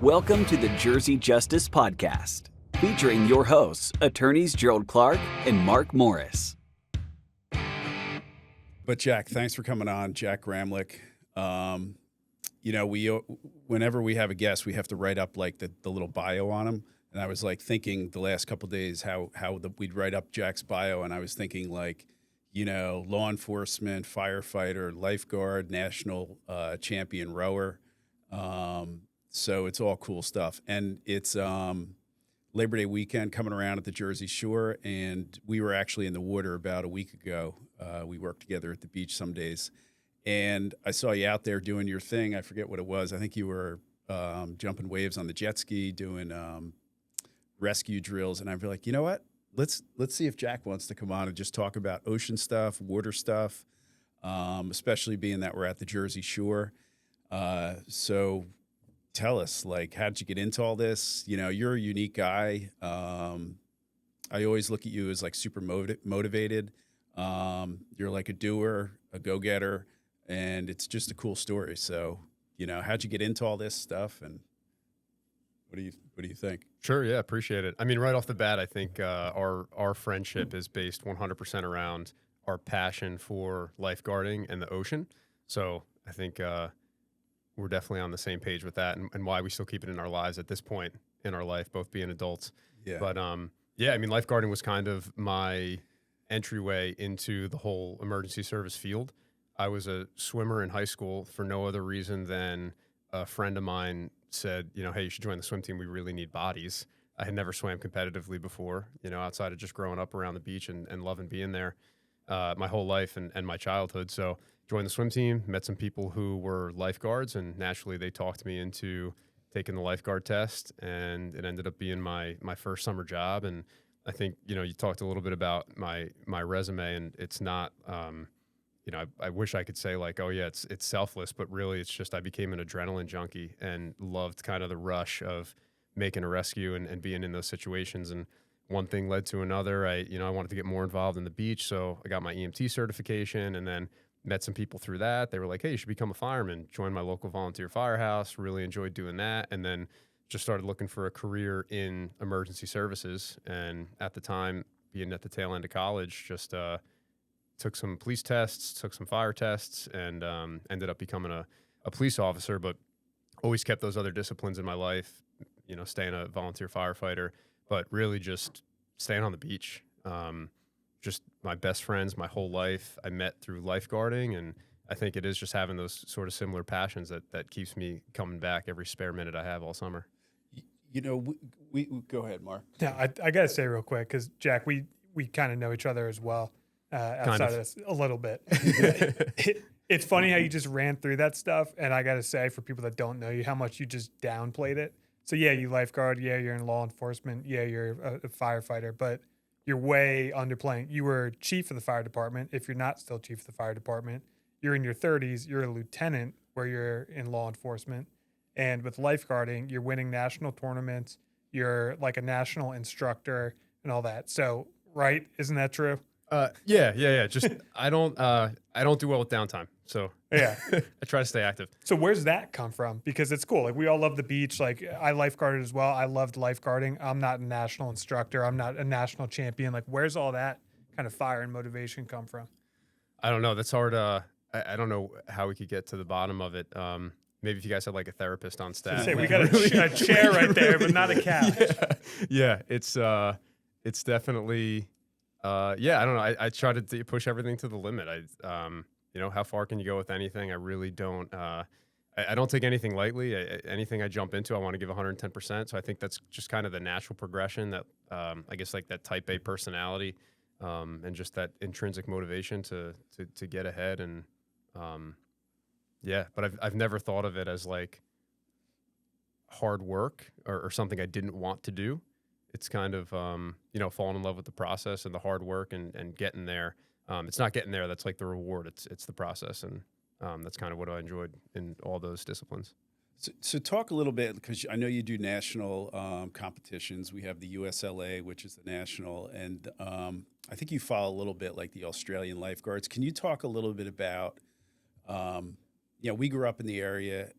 Welcome to the Jersey Justice Podcast, featuring your hosts, attorneys Gerald Clark and Mark Morris. But Jack, thanks for coming on, Jack Gramlich. Whenever we have a guest, we have to write up like the little bio on him. And I was like thinking the last couple of days we'd write up Jack's bio, and I was thinking like, law enforcement, firefighter, lifeguard, national champion rower. So it's all cool stuff. And it's Labor Day weekend coming around at the Jersey Shore, and we were actually in the water about a week ago. We worked together at the beach some days. And I saw you out there doing your thing. I forget what it was. I think you were jumping waves on the jet ski, doing rescue drills. And I'd be like, you know what? Let's see if Jack wants to come on and just talk about ocean stuff, water stuff, especially being that we're at the Jersey Shore. So tell us, like, how'd you get into all this? You're a unique guy. I always look at you as like super motivated. You're like a doer, a go-getter, and it's just a cool story. So, how'd you get into all this stuff, and what do you think? Sure, yeah, appreciate it. I mean, right off the bat, I think our friendship is based 100% around our passion for lifeguarding and the ocean. So I think we're definitely on the same page with that, and why we still keep it in our lives at this point in our life, both being adults. Yeah. But yeah, I mean, lifeguarding was kind of my entryway into the whole emergency service field. I was a swimmer in high school for no other reason than a friend of mine said, hey, you should join the swim team. We really need bodies. I had never swam competitively before, outside of just growing up around the beach and loving being there my whole life and my childhood. So joined the swim team, met some people who were lifeguards, and naturally they talked me into taking the lifeguard test, and it ended up being my first summer job. And I think, you talked a little bit about my resume, and it's not, I wish I could say like, oh yeah, it's selfless, but really it's just I became an adrenaline junkie and loved kind of the rush of making a rescue and being in those situations. And one thing led to another. I wanted to get more involved in the beach, so I got my EMT certification, and then met some people through that. They were like, hey, you should become a fireman. Joined my local volunteer firehouse, really enjoyed doing that, and then just started looking for a career in emergency services. And at the time, being at the tail end of college, just took some police tests, took some fire tests, and ended up becoming a police officer, but always kept those other disciplines in my life, staying a volunteer firefighter, but really just staying on the beach. Just my best friends my whole life I met through lifeguarding, and I think it is just having those sort of similar passions that keeps me coming back every spare minute I have all summer. We go ahead, Mark. Yeah, I got to say real quick, because Jack, we kind of know each other as well outside of this a little bit. It's funny how you just ran through that stuff, and I got to say, for people that don't know you, how much you just downplayed it. So yeah, you lifeguard, yeah, you're in law enforcement, yeah, you're a firefighter, but you're way underplaying. You were chief of the fire department. If you're not still chief of the fire department, you're in your 30s, you're a lieutenant where you're in law enforcement. And with lifeguarding, you're winning national tournaments, you're like a national instructor and all that. So, right? Isn't that true? Yeah. Just I don't do well with downtime, so Yeah. I try to stay active. So where's that come from? Because it's cool. Like, we all love the beach. Like, I lifeguarded as well. I loved lifeguarding. I'm not a national instructor. I'm not a national champion. Like, where's all that kind of fire and motivation come from? I don't know. That's hard. I don't know how we could get to the bottom of it. Maybe if you guys had like a therapist on staff. We got a chair right there, but not a couch. Yeah. It's definitely. I don't know. I try to push everything to the limit. How far can you go with anything? I really don't. I don't take anything lightly. Anything I jump into, I want to give 110%. So I think that's just kind of the natural progression that I guess like that type A personality and just that intrinsic motivation to get ahead. And but I've never thought of it as like hard work or something I didn't want to do. It's kind of, falling in love with the process and the hard work and getting there. It's not getting there. That's like the reward. It's the process. And that's kind of what I enjoyed in all those disciplines. So talk a little bit, because I know you do national competitions. We have the USLA, which is the national, and I think you follow a little bit like the Australian lifeguards. Can you talk a little bit about we grew up in the area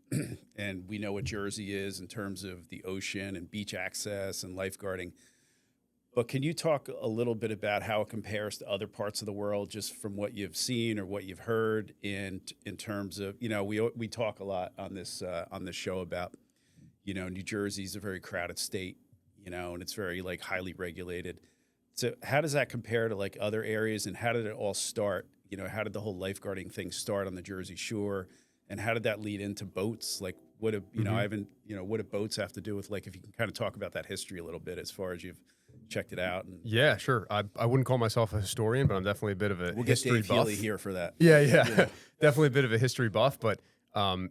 and we know what Jersey is in terms of the ocean and beach access and lifeguarding. But can you talk a little bit about how it compares to other parts of the world, just from what you've seen or what you've heard in terms of, we talk a lot on this show about, New Jersey's a very crowded state, and it's very like highly regulated. So how does that compare to like other areas, and how did it all start? How did the whole lifeguarding thing start on the Jersey Shore, and how did that lead into boats? Like what do what do boats have to do with, like, if you can kind of talk about that history a little bit as far as you've checked it out? And Yeah, sure. I wouldn't call myself a historian, but I'm definitely a bit of a we'll history get Dave buff. Healy here for that. Yeah. Definitely a bit of a history buff, but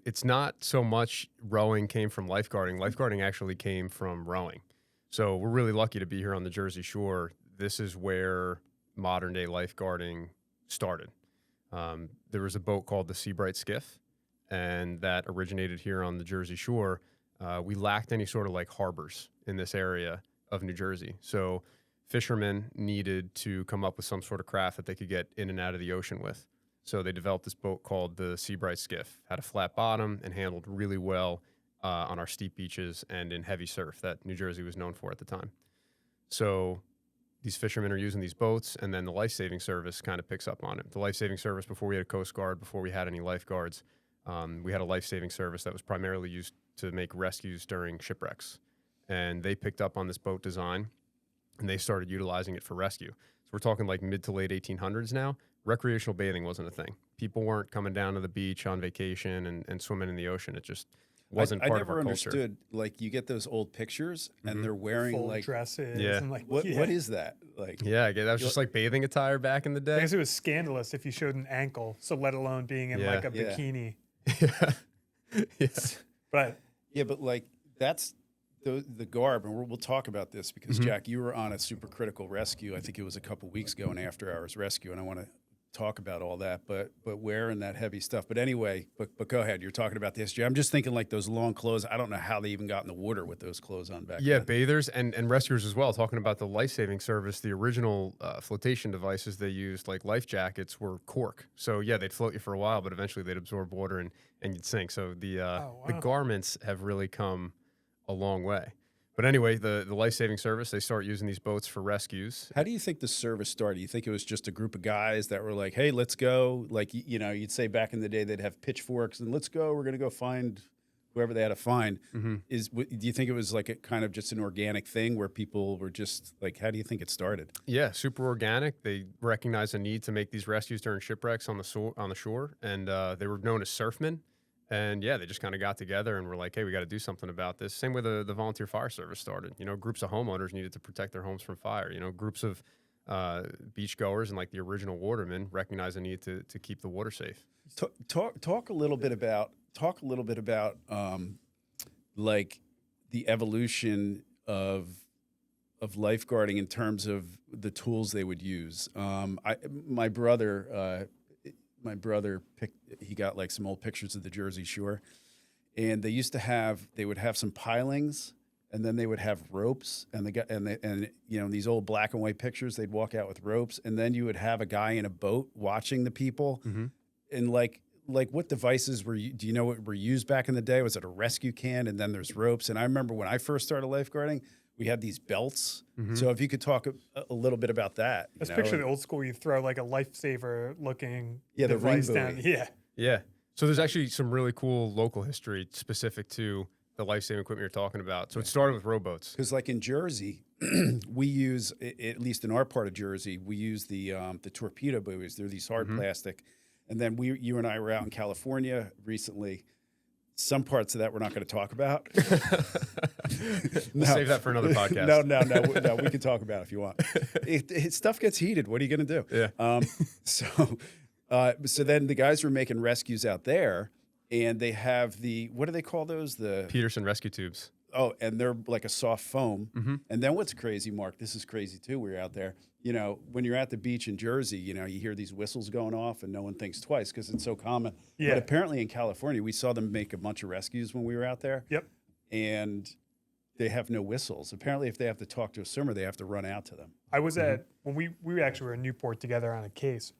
it's not so much rowing came from lifeguarding. Lifeguarding actually came from rowing. So we're really lucky to be here on the Jersey Shore. This is where modern day lifeguarding started. There was a boat called the Seabright Skiff, and that originated here on the Jersey Shore. We lacked any sort of like harbors in this area of New Jersey. So fishermen needed to come up with some sort of craft that they could get in and out of the ocean with. So they developed this boat called the Seabright Skiff, had a flat bottom and handled really well on our steep beaches and in heavy surf that New Jersey was known for at the time. So these fishermen are using these boats, and then the life-saving service kind of picks up on it. The life-saving service, before we had a Coast Guard, before we had any lifeguards, we had a life-saving service that was primarily used to make rescues during shipwrecks. And they picked up on this boat design, and they started utilizing it for rescue. So we're talking like mid to late 1800s now. Recreational bathing wasn't a thing. People weren't coming down to the beach on vacation and swimming in the ocean. It just wasn't part of our culture. I never understood, like, you get those old pictures and they're wearing full like dresses. Yeah. And like, what is that? Like, Yeah, I guess that was just like bathing attire back in the I day. guess it was scandalous if you showed an ankle, so let alone being in like a Yeah. bikini. Yeah. But yeah, but like that's the garb, and we'll talk about this because Jack, you were on a supercritical rescue. I think it was a couple weeks ago, an after hours rescue, and I want to talk about all that, but wearing that heavy stuff. But anyway, but go ahead. You're talking about the history. I'm just thinking like those long clothes. I don't know how they even got in the water with those clothes on back Yeah, then. bathers and rescuers as well. Talking about the life-saving service, the original flotation devices they used, like life jackets, were cork. So yeah, they'd float you for a while, but eventually they'd absorb water and you'd sink. So the garments have really come a long way. But anyway, the life-saving service, they start using these boats for rescues. How do you think the service started? You think it was just a group of guys that were like, hey, let's go? Like, you'd say back in the day they'd have pitchforks and let's go. We're going to go find whoever they had to find. Do you think it was like a kind of just an organic thing where people were just like, how do you think it started? Yeah, super organic. They recognized a need to make these rescues during shipwrecks on the shore, and they were known as surfmen. And yeah, they just kind of got together and were like, hey, we got to do something about this. Same way the volunteer fire service started. Groups of homeowners needed to protect their homes from fire. Groups of beachgoers and like the original watermen recognized a need to keep the water safe. Talk a little bit about like the evolution of lifeguarding in terms of the tools they would use. My brother he got like some old pictures of the Jersey Shore, and they would have some pilings, and then they would have ropes, and these old black and white pictures, they'd walk out with ropes, and then you would have a guy in a boat watching the people. And like what devices do you know what were used back in the day? Was it a rescue can, and then there's ropes? And I remember when I first started lifeguarding, we had these belts. So if you could talk a little bit about that. let's picture the old school. You throw like a lifesaver looking the device ring down. buoy. Yeah. So there's actually some really cool local history specific to the life-saving equipment you're talking about. So it started with rowboats. Because like in Jersey, we use, at least in our part of Jersey, we use the torpedo buoys. They're these hard plastic. And then you and I were out in California recently. Some parts of that we're not going to talk about. We'll save that for another podcast. No, we can talk about it if you want. Stuff gets heated. What are you going to do? Yeah. So then the guys were making rescues out there, and they have what do they call those? The Peterson rescue tubes. Oh, and they're like a soft foam. And then what's crazy, Mark, this is crazy too, we were out there. When you're at the beach in Jersey, you hear these whistles going off and no one thinks twice because it's so common. Yeah. But apparently in California, we saw them make a bunch of rescues when we were out there. Yep. And they have no whistles. Apparently, if they have to talk to a swimmer, they have to run out to them. I was at when we actually were in Newport together on a case,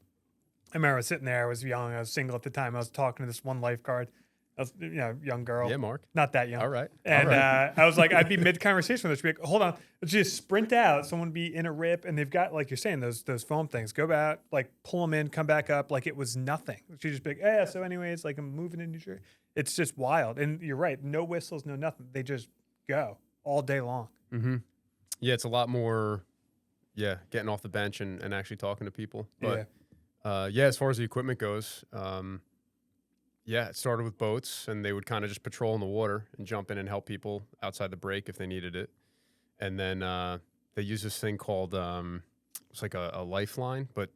I remember I was sitting there. I was young. I was single at the time. I was talking to this one lifeguard. I was, young girl. Yeah, Mark. Not that young. All right. And I was like, I'd be mid-conversation with her. She'd be like, hold on. Let's just sprint out. Someone would be in a rip. And they've got, like you're saying, those foam things. Go back, like pull them in, come back up like it was nothing. She'd just be like, yeah, so anyways, like I'm moving in New Jersey. It's just wild. And you're right. No whistles, no nothing. They just go all day long. Mm-hmm. Yeah, it's a lot more, getting off the bench and actually talking to people. But, as far as the equipment goes, it started with boats, and they would kind of just patrol in the water and jump in and help people outside the break if they needed it. And then they used this thing called, it's like a lifeline, but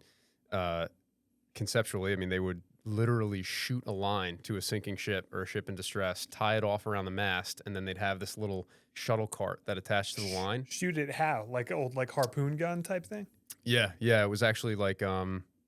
conceptually, I mean, they would literally shoot a line to a sinking ship or a ship in distress, tie it off around the mast, and then they'd have this little shuttle cart that attached to the line. Shoot it how? Like an old harpoon gun type thing? Yeah. It was actually had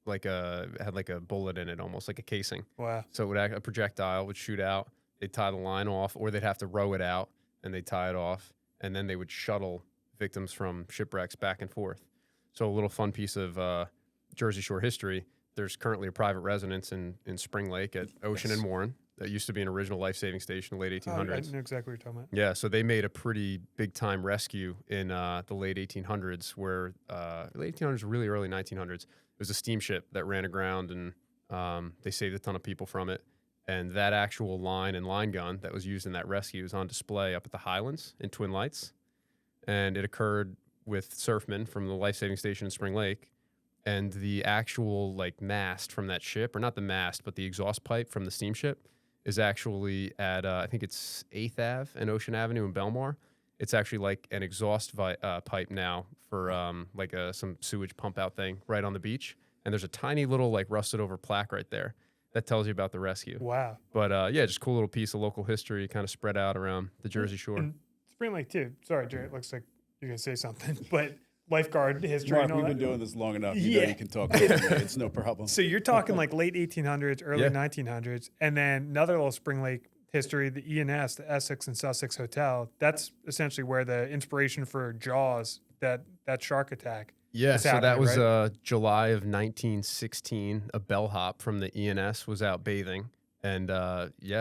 like a bullet in it, almost like a casing. Wow. So it would a projectile would shoot out. They'd tie the line off, or they'd have to row it out, and they'd tie it off, and then they would shuttle victims from shipwrecks back and forth. So a little fun piece of Jersey Shore history. There's currently a private residence in Spring Lake at Ocean and Warren that used to be an original life-saving station in the late 1800s. I know exactly what you're talking about. Yeah, so they made a pretty big-time rescue in the late 1800s, where late 1800s, really early 1900s. It was a steamship that ran aground, and they saved a ton of people from it. And that actual line and line gun that was used in that rescue is on display up at the Highlands in Twin Lights. And it occurred with surfmen from the life-saving station in Spring Lake. And the actual mast from that ship, or not the mast, but the exhaust pipe from the steamship, is actually at I think it's 8th Ave and Ocean Avenue in Belmar. It's actually like an exhaust pipe now for some sewage pump out thing right on the beach. And there's a tiny little rusted over plaque right there that tells you about the rescue. Wow. But just a cool little piece of local history kind of spread out around the Jersey Shore. And Spring Lake too. Sorry, Jared. Looks like you're gonna say something, but Lifeguard history. Mark, and all we've that. been doing this long enough. You know you can talk about it. It's no problem. So you're talking late 1800s, early 1900s, and then another little Spring Lake history, the E&S, the Essex and Sussex Hotel. That's essentially where the inspiration for Jaws, that shark attack. Yeah, so that was right? July of 1916. A bellhop from the E&S was out bathing, and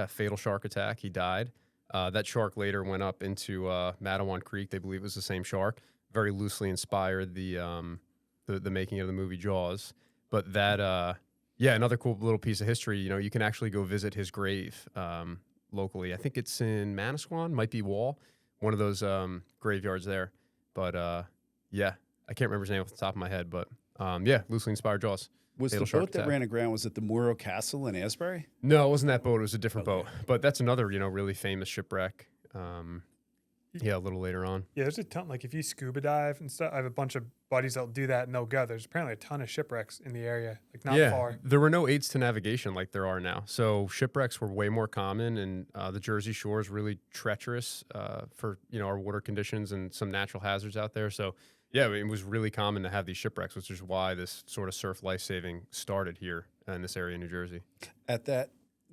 fatal shark attack. He died. That shark later went up into Matawan Creek. They believe it was the same shark. Very loosely inspired the making of the movie Jaws. But that, another cool little piece of history. You can actually go visit his grave locally. I think it's in Manasquan, might be Wall, one of those graveyards there. But I can't remember his name off the top of my head. But loosely inspired Jaws. Was the boat that ran aground, was it the Muro Castle in Asbury? No, it wasn't that boat. It was a different boat. But that's another, really famous shipwreck. A little later on. Yeah, there's a ton. If you scuba dive and stuff, I have a bunch of buddies that'll do that and they'll go. There's apparently a ton of shipwrecks in the area, not far. There were no aids to navigation like there are now. So shipwrecks were way more common, and the Jersey Shore is really treacherous for our water conditions and some natural hazards out there. So it was really common to have these shipwrecks, which is why this sort of surf life-saving started here in this area of New Jersey. At that.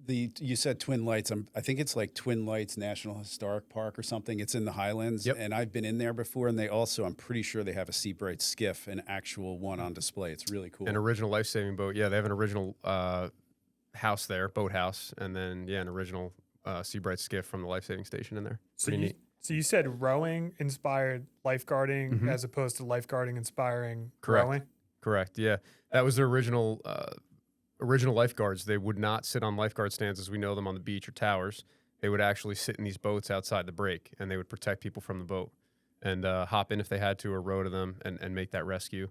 You said Twin Lights. I think it's like Twin Lights National Historic Park or something. It's in the Highlands, and I've been in there before. And they also, I'm pretty sure they have a Seabright skiff, an actual one on display. It's really cool. An original life-saving boat. Yeah, they have an original house there, boathouse, and then an original Seabright skiff from the life-saving station in there. Pretty neat. So you said rowing inspired lifeguarding as opposed to lifeguarding inspiring rowing? Correct. Yeah, that was their original lifeguards. They would not sit on lifeguard stands as we know them on the beach or towers. They would actually sit in these boats outside the break, and they would protect people from the boat and hop in if they had to, or row to them and make that rescue.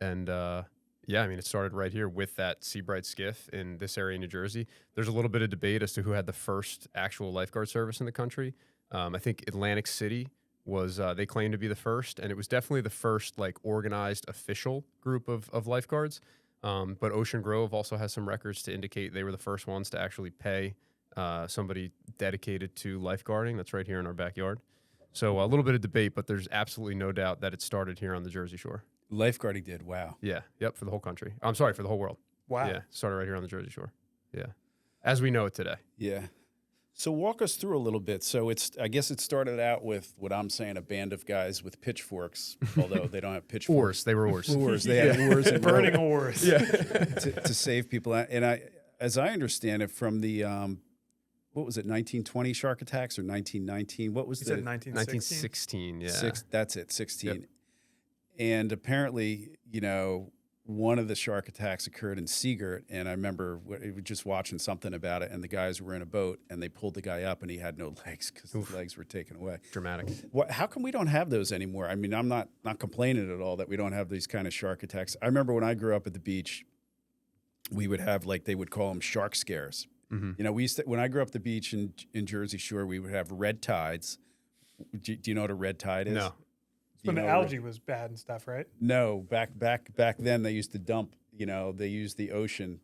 And it started right here with that Seabright skiff in this area in New Jersey. There's a little bit of debate as to who had the first actual lifeguard service in the country. I think Atlantic City was, they claimed to be the first, and it was definitely the first organized official group of lifeguards. But Ocean Grove also has some records to indicate they were the first ones to actually pay somebody dedicated to lifeguarding. That's right here in our backyard. So a little bit of debate, but there's absolutely no doubt that it started here on the Jersey Shore. Lifeguarding did. Wow. Yeah. Yep. For the whole country. I'm sorry, for the whole world. Wow. Yeah. Started right here on the Jersey Shore. Yeah. As we know it today. Yeah. So walk us through a little bit. So I guess it started out with what I'm saying, a band of guys with pitchforks, although they don't have pitchforks. Oars. They were oars. Oars. They had oars and Burning rope oars. to save people. And as I understand it, from the what was it, 1920 shark attacks or 1919? What was You the said 1916? 1916, yeah. That's it, 16. Yep. And apparently, one of the shark attacks occurred in Seagirt, and I remember just watching something about it, and the guys were in a boat, and they pulled the guy up, and he had no legs because the legs were taken away. Dramatic. How come we don't have those anymore? I mean, I'm not complaining at all that we don't have these kind of shark attacks. I remember when I grew up at the beach, we would have, like, they would call them shark scares. Mm-hmm. We used to, when I grew up at the beach in Jersey Shore, we would have red tides. Do you know what a red tide is? No. When the algae was bad and stuff, right? No, back then they used to dump. They used the ocean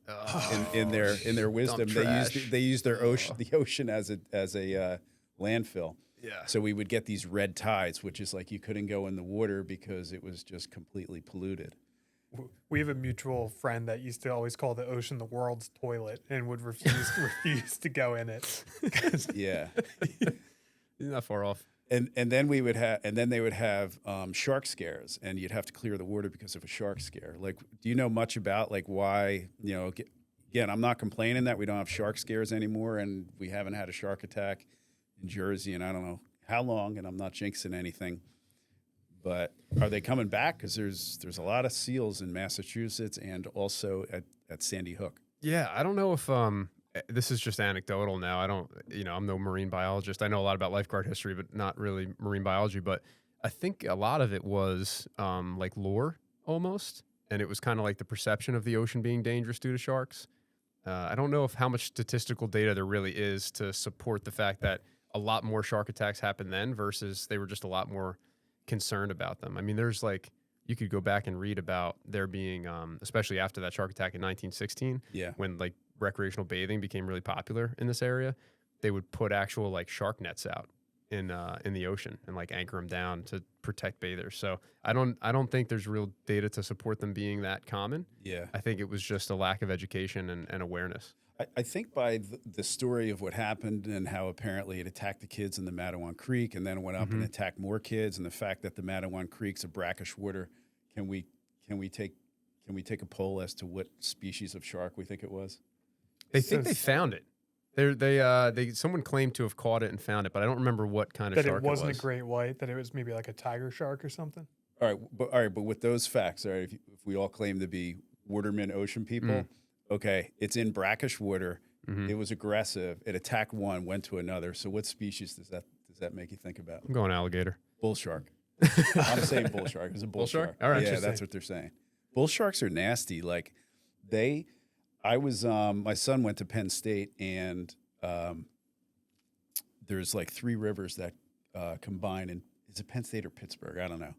in their wisdom. They used their ocean, the ocean as a landfill. Yeah. So we would get these red tides, which is like you couldn't go in the water because it was just completely polluted. We have a mutual friend that used to always call the ocean the world's toilet and would refuse to go in it. Yeah. You're not far off. And then they would have shark scares, and you'd have to clear the water because of a shark scare. Like, do you know much about, like, why, again, I'm not complaining that we don't have shark scares anymore, and we haven't had a shark attack in Jersey, and I don't know how long, and I'm not jinxing anything. But are they coming back? Because there's a lot of seals in Massachusetts and also at Sandy Hook. Yeah, I don't know if this is just anecdotal now. I'm no marine biologist. I know a lot about lifeguard history, but not really marine biology. But I think a lot of it was like lore almost. And it was kind of like the perception of the ocean being dangerous due to sharks. I don't know how much statistical data there really is to support the fact that a lot more shark attacks happened then versus they were just a lot more concerned about them. I mean, you could go back and read about there being, especially after that shark attack in 1916, when like recreational bathing became really popular in this area, they would put actual like shark nets out in the ocean and like anchor them down to protect bathers. So I don't think there's real data to support them being that common. Yeah, I think it was just a lack of education and awareness. I think by the story of what happened and how apparently it attacked the kids in the Matawan Creek and then went up and attacked more kids, and the fact that the Matawan Creek's a brackish water, can we take a poll as to what species of shark we think it was? They think they found it. Someone claimed to have caught it and found it, but I don't remember what kind of shark it was. That it wasn't a great white, that it was maybe like a tiger shark or something. All right, but with those facts, all right, if we all claim to be watermen, ocean people, okay, it's in brackish water. It was aggressive. It attacked one, went to another. So what species does that make you think about? I'm going alligator. Bull shark. I'm saying bull shark. It's a bull shark. All right, yeah, that's what they're saying. Bull sharks are nasty. Like my son went to Penn State, and there's like 3 rivers that combine in, is it Penn State or Pittsburgh? I don't know.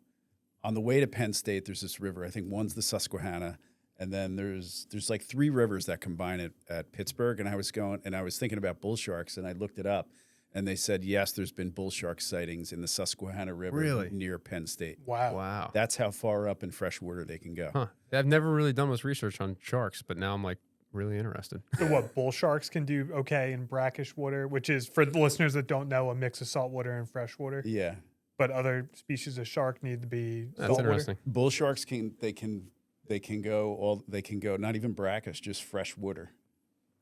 On the way to Penn State, there's this river. I think one's the Susquehanna, and then there's like 3 rivers that combine at Pittsburgh. And I was thinking about bull sharks, and I looked it up, and they said, yes, there's been bull shark sightings in the Susquehanna River near Penn State. Wow. That's how far up in fresh water they can go. Huh. I've never really done much research on sharks, but now I'm like really interested. So what, bull sharks can do okay in brackish water, which is, for the listeners that don't know, a mix of salt water and fresh water. Yeah. But other species of shark need to be That's saltwater. interesting. Bull sharks can go not even brackish, just fresh water.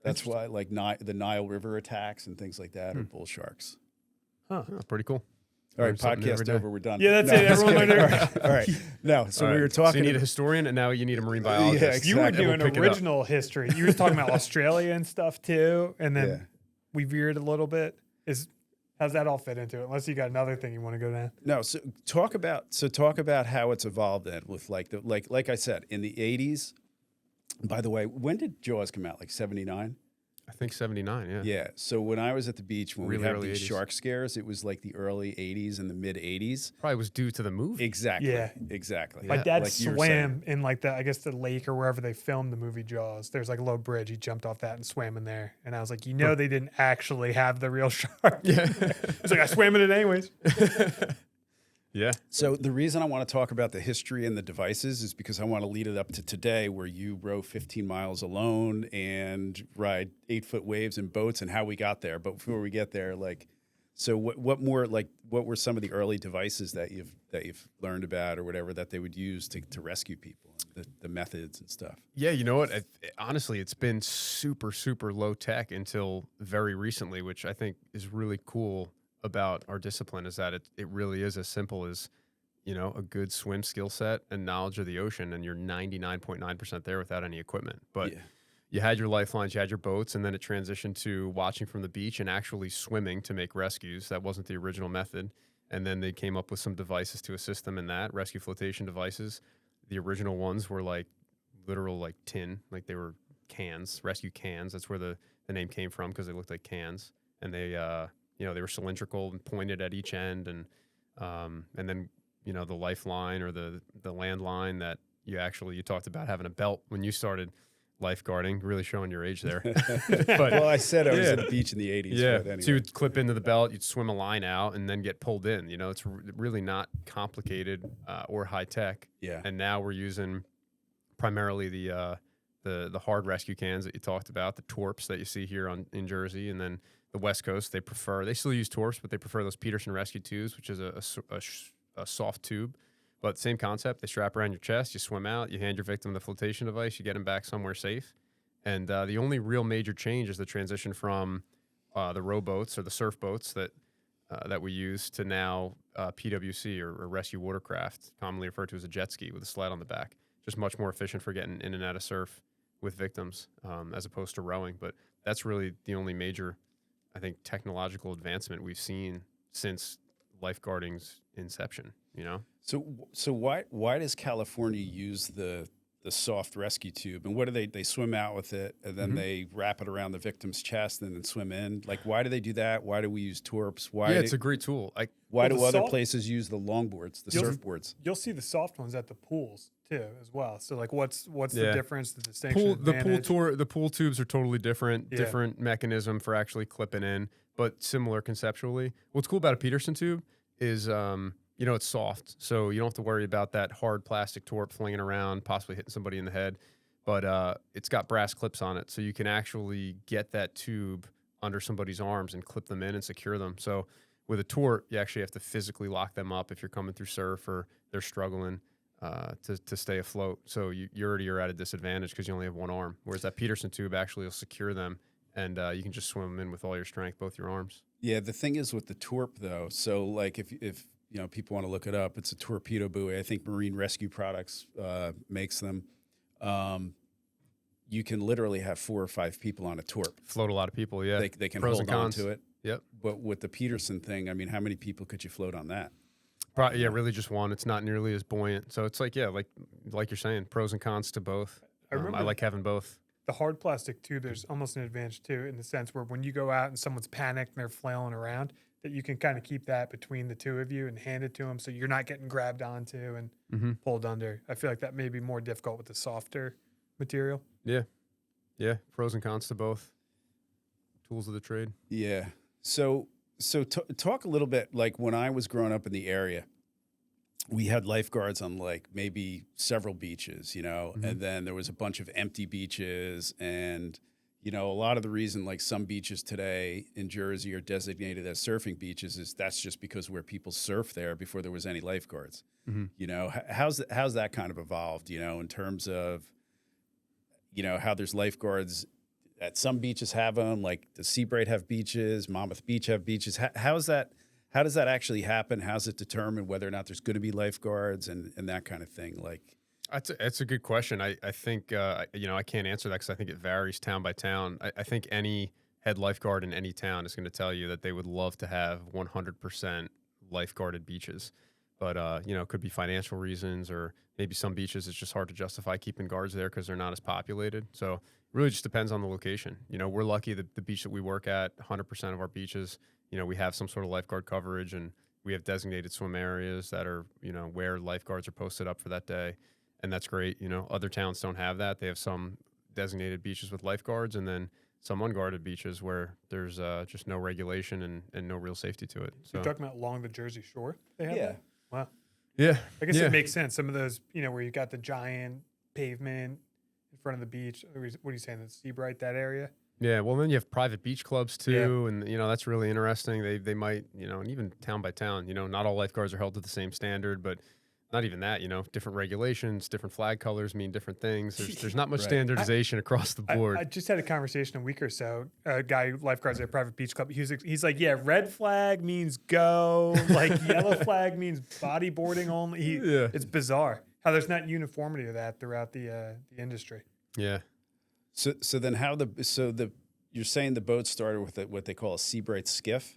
That's why like the Nile River attacks and things like that are bull sharks. Oh, pretty cool. All right, podcast over. We're done. Yeah, that's it. Everyone learned. All right. No, so we were talking. So you need a historian, and now you need a marine biologist. Yeah, exactly. You were doing original history. You were talking about Australia and stuff too, and then we veered a little bit. How's that all fit into it? Unless you got another thing you want to go down. No, so talk about how it's evolved then with like I said, in the 80s. By the way, when did Jaws come out? Like 79? I think 79, yeah. Yeah. So when I was at the beach, when Really we had early these 80s. shark scares, it was like the early 80s and the mid 80s. Probably was due to the movie. Exactly. Yeah. Exactly. My dad Like you were swam in like the lake or wherever they filmed the movie Jaws. There's like a low bridge. He jumped off that and swam in there. And I was like, they didn't actually have the real shark. Yeah. It's like, I swam in it anyways. Yeah. So the reason I want to talk about the history and the devices is because I want to lead it up to today, where you row 15 miles alone and ride 8-foot waves in boats, and how we got there. But before we get there, like, so what were some of the early devices that you've learned about, or whatever, that they would use to rescue people, the methods and stuff? Yeah, you know what? Honestly, it's been super, super low tech until very recently, which I think is really cool about our discipline, is that it really is as simple as, a good swim skill set and knowledge of the ocean, and you're 99.9% there without any equipment. But you had your lifelines, you had your boats, and then it transitioned to watching from the beach and actually swimming to make rescues. That wasn't the original method. And then they came up with some devices to assist them in that, rescue flotation devices. The original ones were like literal like tin, like they were cans, rescue cans. That's where the name came from, because they looked like cans. And they they were cylindrical and pointed at each end, and then the lifeline or the landline that you talked about having a belt when you started lifeguarding, really showing your age there. But, well, I said I was at the beach in the 80s. Yeah, But anyway. So you'd clip into the belt, you'd swim a line out, and then get pulled in. It's really not complicated or high tech. Yeah. And now we're using primarily the hard rescue cans that you talked about, the Torps that you see here in Jersey, and then the West Coast. They still use Torps, but they prefer those Peterson rescue tubes, which is a soft tube. But same concept. They strap around your chest, you swim out, you hand your victim the flotation device, you get them back somewhere safe. And the only real major change is the transition from the rowboats or the surfboats that we use to now PWC or rescue watercraft, commonly referred to as a jet ski with a sled on the back. Just much more efficient for getting in and out of surf with victims as opposed to rowing. But that's really the only major, I think, technological advancement we've seen since lifeguarding's inception. So why does California use the soft rescue tube, and what do they swim out with it, and then they wrap it around the victim's chest and then swim in? Like, why do they do that? Why do we use Torps? It's a great tool. Why do other places use the longboards, the surfboards? You'll see the soft ones at the pools too, as well. So like, what's the difference? The distinction? The pool tubes are totally different. Yeah. Different mechanism for actually clipping in, but similar conceptually. What's cool about a Peterson tube is it's soft, so you don't have to worry about that hard plastic Torp flinging around, possibly hitting somebody in the head. But it's got brass clips on it, so you can actually get that tube under somebody's arms and clip them in and secure them. So with a Torp, you actually have to physically lock them up if you're coming through surf or they're struggling to stay afloat. So you already are at a disadvantage because you only have one arm, whereas that Peterson tube actually will secure them, and you can just swim them in with all your strength, both your arms. Yeah, the thing is with the Torp, though, so like if people want to look it up, it's a torpedo buoy. I think Marine Rescue Products makes them. You can literally have 4 or 5 people on a Torp. Float a lot of people, yeah. They can hold on to it. Yep. But with the Peterson thing, I mean, how many people could you float on that? Really just one. It's not nearly as buoyant. So it's like you're saying, pros and cons to both. I like having both. The hard plastic tube, there's almost an advantage too, in the sense where when you go out and someone's panicked and they're flailing around, that you can kind of keep that between the two of you and hand it to them, so you're not getting grabbed onto and pulled under. I feel like that may be more difficult with the softer material. Yeah. Pros and cons to both. Tools of the trade. Yeah. So talk a little bit, like when I was growing up in the area, we had lifeguards on like maybe several beaches, and then there was a bunch of empty beaches, and a lot of the reason like some beaches today in Jersey are designated as surfing beaches is that's just because where people surf there before there was any lifeguards. How's that kind of evolved, in terms of, how there's lifeguards at some beaches have them, like the Seabright have beaches, Monmouth Beach have beaches. How does that actually happen? How's it determined whether or not there's going to be lifeguards and that kind of thing? Like, that's a good question. I think, I can't answer that because I think it varies town by town. I think any head lifeguard in any town is going to tell you that they would love to have 100% lifeguarded beaches. But, it could be financial reasons, or maybe some beaches it's just hard to justify keeping guards there because they're not as populated. So it really just depends on the location. We're lucky that the beach that we work at, 100% of our beaches, we have some sort of lifeguard coverage, and we have designated swim areas that are, where lifeguards are posted up for that day. And that's great. Other towns don't have that. They have some designated beaches with lifeguards, and then some unguarded beaches where there's just no regulation and no real safety to it. So you're talking about along the Jersey Shore? They have that? Wow. Yeah. I guess it makes sense. Some of those, where you got the giant pavement in front of the beach. What are you saying? The Seabright, that area? Yeah, well, then you have private beach clubs too, and that's really interesting. They might, and even town by town, not all lifeguards are held to the same standard, but not even that, different regulations, different flag colors mean different things. There's not much standardization across the board. I just had a conversation a week or so. A guy who lifeguards at a private beach club. He's like, yeah, red flag means go, like yellow flag means bodyboarding only. It's bizarre how there's not uniformity of that throughout the industry. Yeah. So then you're saying the boat started with what they call a Seabright skiff,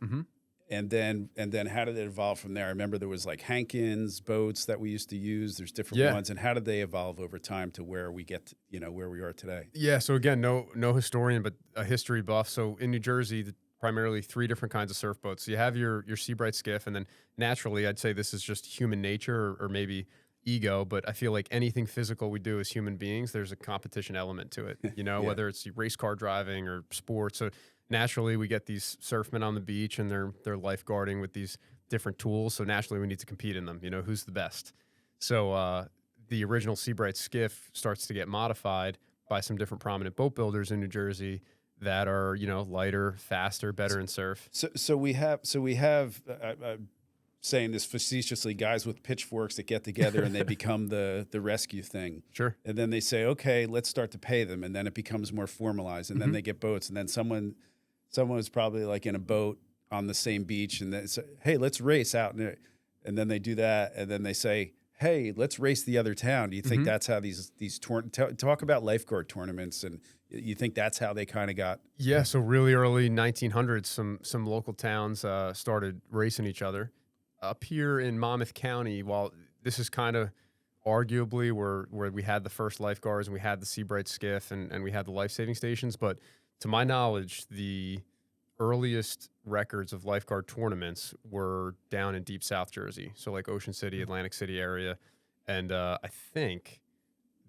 and then how did it evolve from there? I remember there was like Hankins boats that we used to use. There's different ones, and how did they evolve over time to where we get where we are today? Yeah. So again, no historian, but a history buff. So in New Jersey, primarily 3 different kinds of surf boats. So you have your Seabright skiff, and then naturally, I'd say this is just human nature or maybe ego, but I feel like anything physical we do as human beings, there's a competition element to it, whether it's race car driving or sports. So naturally we get these surfmen on the beach and they're lifeguarding with these different tools. So naturally we need to compete in them, who's the best. So the original Seabright skiff starts to get modified by some different prominent boat builders in New Jersey that are, lighter, faster, better in surf. So we have saying this facetiously, guys with pitchforks that get together and they become the rescue thing. Sure. And then they say, okay, let's start to pay them. And then it becomes more formalized. And then they get boats. And then someone was probably like in a boat on the same beach. And they say, hey, let's race out. And then they do that. And then they say, hey, let's race the other town. Do you think that's how these talk about lifeguard tournaments? And you think that's how they kind of got? Yeah. So really early 1900s, some local towns started racing each other. Up here in Monmouth County, while this is kind of arguably where we had the first lifeguards and we had the Seabright skiff and we had the life-saving stations, but to my knowledge, the earliest records of lifeguard tournaments were down in deep South Jersey, so like Ocean City, Atlantic City area, and I think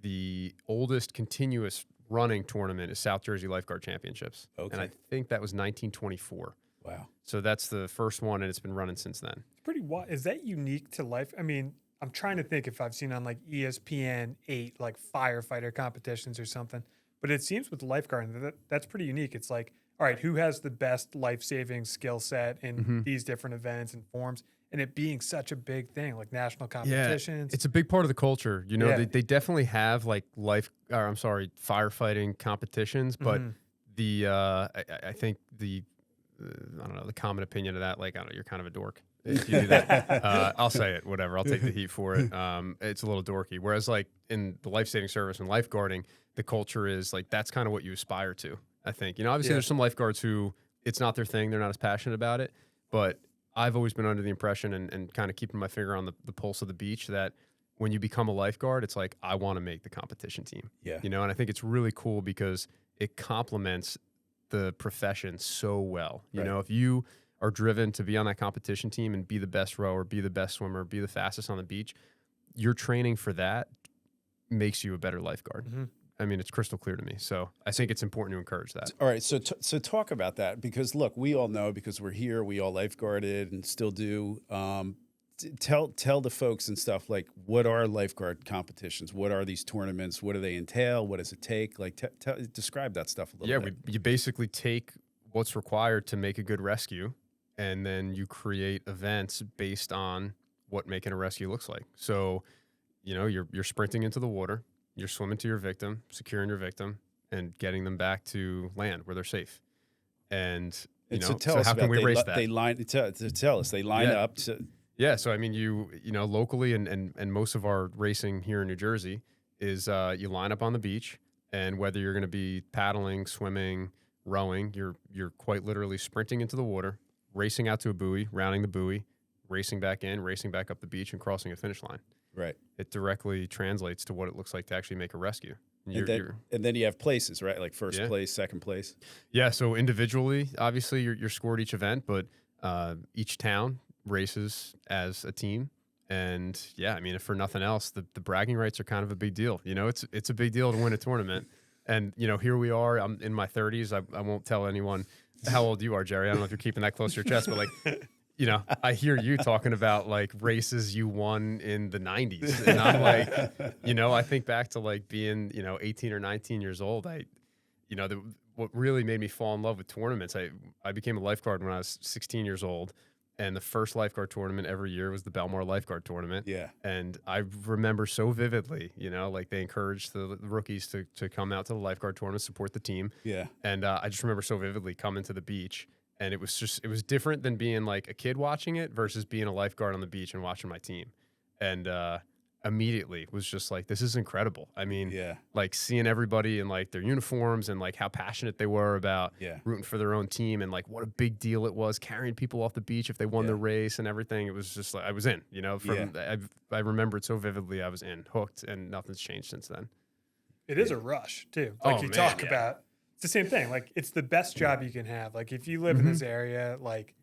the oldest continuous running tournament is South Jersey Lifeguard Championships, and I think that was 1924. Wow. So that's the first one, and it's been running since then. It's pretty wild. Is that unique to life? I mean, I'm trying to think if I've seen on like ESPN 8, like firefighter competitions or something, but it seems with lifeguarding, that's pretty unique. It's like, all right, who has the best life-saving skill set in these different events and forms? And it being such a big thing, like national competitions. Yeah, it's a big part of the culture. They definitely have like firefighting competitions, but I think I don't know, the common opinion of that, like, I don't know, you're kind of a dork if you do that. I'll say it, whatever. I'll take the heat for it. It's a little dorky. Whereas like in the life-saving service and lifeguarding, the culture is like, that's kind of what you aspire to, I think. Obviously there's some lifeguards who it's not their thing. They're not as passionate about it, but I've always been under the impression and kind of keeping my finger on the pulse of the beach that when you become a lifeguard, it's like, I want to make the competition team. Yeah. And I think it's really cool because it complements the profession so well. You know, if you are driven to be on that competition team and be the best rower, be the best swimmer, be the fastest on the beach, your training for that makes you a better lifeguard. I mean, it's crystal clear to me. So I think it's important to encourage that. All right. So talk about that, because look, we all know, because we're here, we all lifeguarded and still do. Tell the folks and stuff, like, what are lifeguard competitions? What are these tournaments? What do they entail? What does it take? Like, describe that stuff a little bit. You basically take what's required to make a good rescue, and then you create events based on what making a rescue looks like. So, you're sprinting into the water, you're swimming to your victim, securing your victim, and getting them back to land where they're safe. And so how can we race that? They line tell us. They line up to. Yeah, so I mean, you locally and most of our racing here in New Jersey is you line up on the beach, and whether you're going to be paddling, swimming, rowing, you're quite literally sprinting into the water, racing out to a buoy, rounding the buoy, racing back in, racing back up the beach, and crossing a finish line. Right. It directly translates to what it looks like to actually make a rescue. And then you have places, right? Like first place, second place. Yeah. So individually, obviously, you're scored each event, but each town races as a team. And yeah, I mean, if for nothing else, the bragging rights are kind of a big deal. It's a big deal to win a tournament. And here we are. I'm in my 30s. I won't tell anyone how old you are, Jerry. I don't know if you're keeping that close to your chest, but like, I hear you talking about like races you won in the 90s. And I'm like, I think back to like being, 18 or 19 years old. What really made me fall in love with tournaments, I became a lifeguard when I was 16 years old. And the first lifeguard tournament every year was the Belmar Lifeguard Tournament. Yeah. And I remember so vividly, like they encouraged the rookies to come out to the lifeguard tournament, support the team. Yeah. And I just remember so vividly coming to the beach. And it was different than being like a kid watching it versus being a lifeguard on the beach and watching my team. And immediately was just like, this is incredible. I mean, like seeing everybody in like their uniforms and like how passionate they were about rooting for their own team and like what a big deal it was carrying people off the beach if they won the race and everything. It was just like, I was in, I remember it so vividly. I was hooked, and nothing's changed since then. It is a rush too. Like talk about, it's the same thing. Like it's the best job you can have. Like if you live in this area, like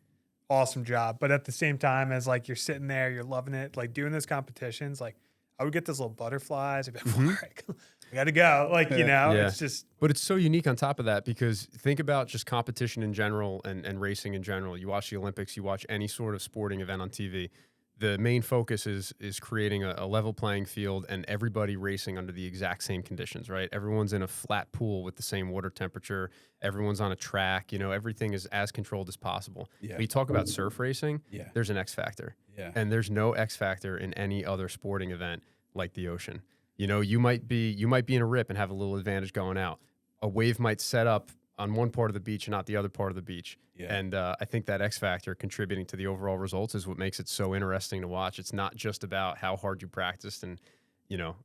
awesome job. But at the same time as like you're sitting there, you're loving it, like doing those competitions, like I would get those little butterflies. I'd be like, all right, we got to go. Like, it's just. But it's so unique on top of that because think about just competition in general and racing in general. You watch the Olympics, you watch any sort of sporting event on TV. The main focus is creating a level playing field and everybody racing under the exact same conditions, right? Everyone's in a flat pool with the same water temperature. Everyone's on a track. Everything is as controlled as possible. Yeah. When you talk about surf racing, there's an X factor. Yeah. And there's no X factor in any other sporting event like the ocean. You might be in a rip and have a little advantage going out. A wave might set up on one part of the beach and not the other part of the beach. Yeah. And I think that X factor contributing to the overall results is what makes it so interesting to watch. It's not just about how hard you practiced and,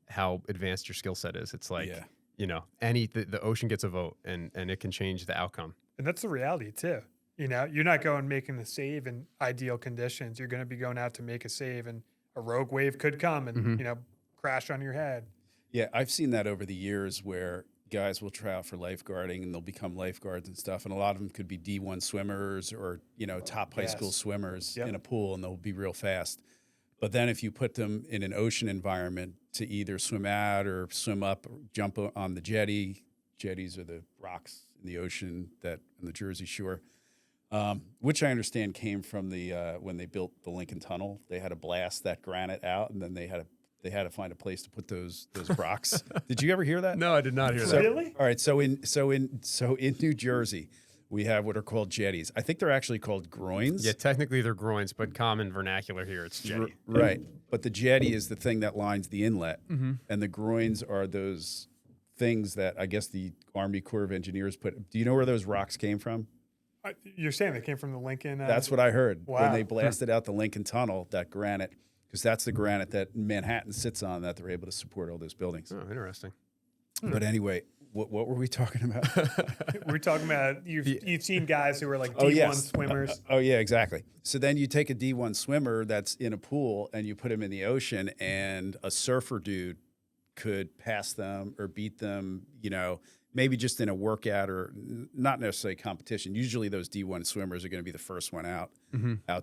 how advanced your skill set is. It's like, the ocean gets a vote and it can change the outcome. And that's the reality too. You're not going making the save in ideal conditions. You're going to be going out to make a save, and a rogue wave could come and, crash on your head. Yeah, I've seen that over the years where guys will try out for lifeguarding and they'll become lifeguards and stuff. And a lot of them could be D1 swimmers or, top high school swimmers in a pool, and they'll be real fast. But then if you put them in an ocean environment to either swim out or swim up or jump on the jetty, jetties are the rocks in the ocean that on the Jersey Shore, which I understand came from the when they built the Lincoln Tunnel. They had to blast that granite out, and then they had to find a place to put those rocks. Did you ever hear that? No, I did not hear that. Really? All right. So in New Jersey, we have what are called jetties. I think they're actually called groins. Yeah, technically they're groins, but common vernacular here, it's jetty. Right. But the jetty is the thing that lines the inlet, and the groins are those things that I guess the Army Corps of Engineers put. Do you know where those rocks came from? You're saying they came from the Lincoln? That's what I heard. Wow. When they blasted out the Lincoln Tunnel, that granite, because that's the granite that Manhattan sits on, that they're able to support all those buildings. Oh, interesting. But anyway, what were we talking about? We're talking about you've seen guys who are like D1 swimmers. Yeah, exactly. So then you take a D1 swimmer that's in a pool and you put him in the ocean, and a surfer dude could pass them or beat them, maybe just in a workout or not necessarily competition. Usually those D1 swimmers are going to be the first one out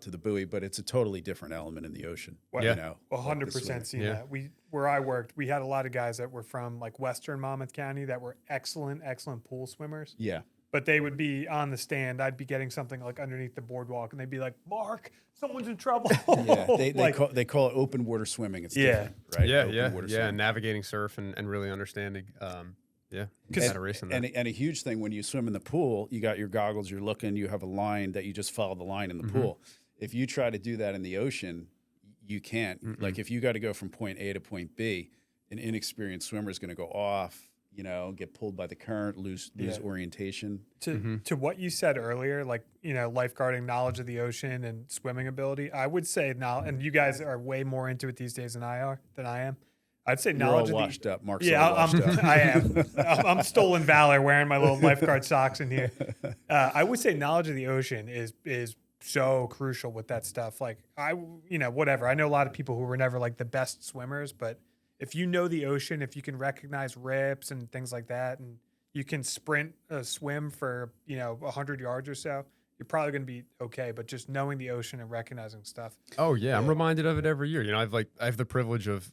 to the buoy, but it's a totally different element in the ocean. Well, 100% seen that. Where I worked, we had a lot of guys that were from like Western Monmouth County that were excellent pool swimmers. Yeah. But they would be on the stand. I'd be getting something like underneath the boardwalk, and they'd be like, "Mark, someone's in trouble." Yeah, they call it open water swimming. It's different, right? Yeah, navigating surf and really understanding. And a huge thing when you swim in the pool, you got your goggles, you're looking, you have a line that you just follow the line in the pool. If you try to do that in the ocean, you can't. Like if you got to go from point A to point B, an inexperienced swimmer is going to go off, get pulled by the current, lose orientation. To what you said earlier, like, lifeguarding, knowledge of the ocean and swimming ability, I would say now, and you guys are way more into it these days than I am. I'd say knowledge. You're all washed up. Mark's washed up. I am. I'm stolen valor wearing my little lifeguard socks in here. I would say knowledge of the ocean is so crucial with that stuff. Like whatever. I know a lot of people who were never like the best swimmers, but if you know the ocean, if you can recognize rips and things like that, and you can sprint a swim for 100 yards or so, you're probably going to be okay. But just knowing the ocean and recognizing stuff. Oh yeah, I'm reminded of it every year. I have the privilege of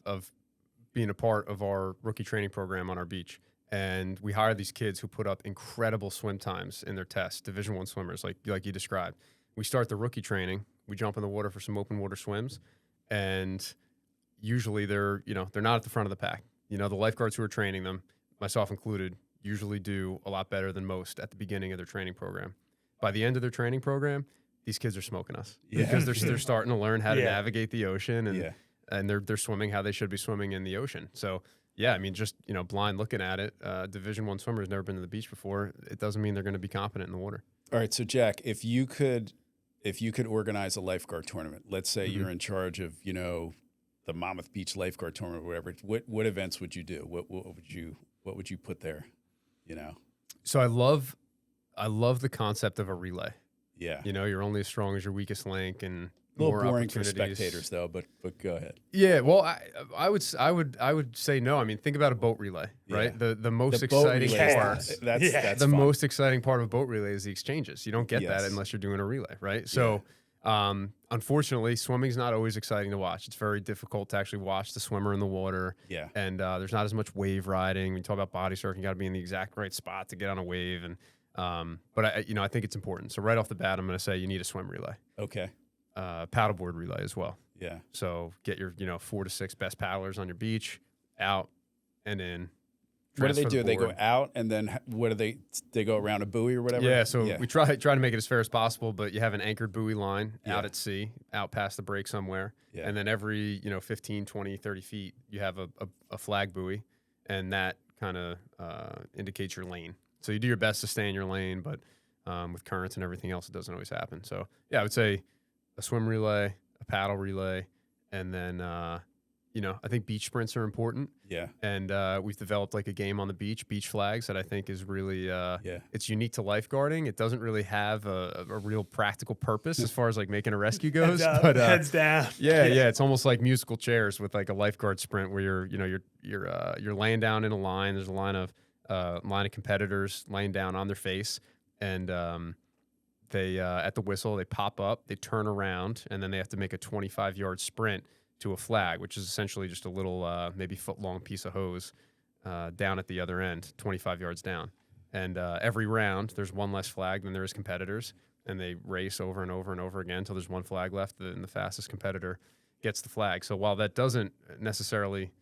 being a part of our rookie training program on our beach. And we hire these kids who put up incredible swim times in their tests, Division I swimmers, like you described. We start the rookie training We jump in the water for some open water swims, and usually they're not at the front of the pack. The lifeguards who are training them, myself included, usually do a lot better than most at the beginning of their training program. By the end of their training program, these kids are smoking us because they're starting to learn how to navigate the ocean, and they're swimming how they should be swimming in the ocean. So yeah, I mean, just blind looking at it, Division I swimmer has never been to the beach before. It doesn't mean they're going to be competent in the water. All right, so Jack, if you could organize a lifeguard tournament, let's say you're in charge of the Monmouth Beach Lifeguard Tournament or whatever, what events would you do? What would you put there? So I love the concept of a relay. Yeah. You're only as strong as your weakest link, and a little more boring for opportunities. spectators though, but go ahead. Yeah, well, I would say no. I mean, think about a boat relay, right? The most exciting part. That's the fun. most exciting part of a boat relay is the exchanges. You don't get that unless you're doing a relay, right? So, unfortunately, swimming's not always exciting to watch. It's very difficult to actually watch the swimmer in the water. Yeah. And there's not as much wave riding. When you talk about body surfing, you got to be in the exact right spot to get on a wave. And but I think it's important. So right off the bat, I'm going to say you need a swim relay. Okay. Paddleboard relay as well. Yeah. So get your 4 to 6 best paddlers on your beach, out and in. What do they do? They go out, and then what do they go around a buoy or whatever? Yeah, so we try to make it as fair as possible, but you have an anchored buoy line out at sea, out past the break somewhere. Yeah. And then every 15, 20, 30 feet, you have a flag buoy, and that kind of indicates your lane. So you do your best to stay in your lane, but with currents and everything else, it doesn't always happen. So yeah, I would say a swim relay, a paddle relay, and then I think beach sprints are important. Yeah. And we've developed like a game on the beach flags, that I think is really, it's unique to lifeguarding. It doesn't really have a real practical purpose as far as like making a rescue goes. Heads up, but heads down. Yeah. It's almost like musical chairs with like a lifeguard sprint where you're laying down in a line. There's a line of competitors laying down on their face, and they at the whistle, they pop up, they turn around, and then they have to make a 25-yard sprint to a flag, which is essentially just a little maybe foot-long piece of hose down at the other end, 25 yards down. And every round, there's one less flag than there is competitors, and they race over and over and over again until there's one flag left, and the fastest competitor gets the flag. So while that doesn't necessarily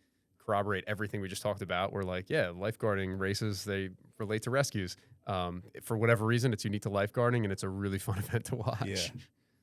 corroborate everything we just talked about, we're like, lifeguarding races, they relate to rescues. For whatever reason, it's unique to lifeguarding, and it's a really fun event to watch. Yeah.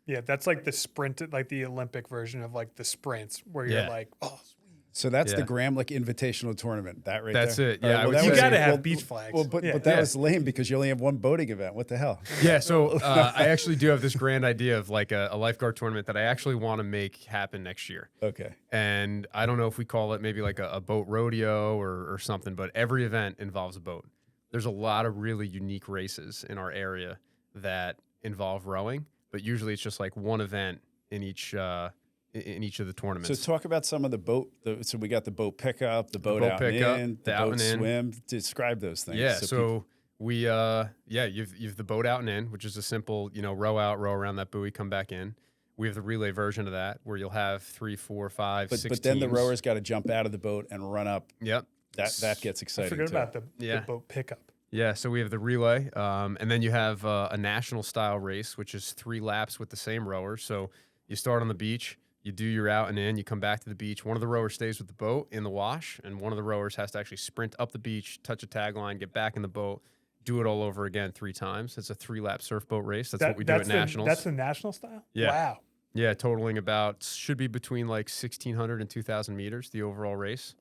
Yeah, that's like the sprint, like the Olympic version of like the sprints, where you're like, oh, sweet. So that's the Gramlich Invitational Tournament. That's there? it. Yeah, well, you got to have beach flags. Well, but that was lame because you only have one boating event. What the hell? Yeah, so I actually do have this grand idea of like a lifeguard tournament that I actually want to make happen next year. Okay. And I don't know if we call it maybe like a boat rodeo or something, but every event involves a boat. There's a lot of really unique races in our area that involve rowing, but usually it's just like one event in each of the tournaments. So talk about some of the boat. So we got the boat pickup, the boat out and in, the boat swim. Describe those things. Yeah. So we you've the boat out and in, which is a simple row out, row around that buoy, come back in. We have the relay version of that where you'll have 3, 4, 5, 6 But then teams. the rowers got to jump out of the boat and run up. Yep. That gets exciting. I forgot too. about the boat pickup. Yeah, so we have the relay, and then you have a national style race, which is 3 laps with the same rower. So you start on the beach, you do your out and in, you come back to the beach. One of the rowers stays with the boat in the wash, and one of the rowers has to actually sprint up the beach, touch a tagline, get back in the boat, do it all over again 3 times. It's a 3-lap surfboat race. That's what we do at nationals. That's the national style? Yeah. Wow. Yeah, totaling should be between like 1,600 and 2,000 meters, the overall race.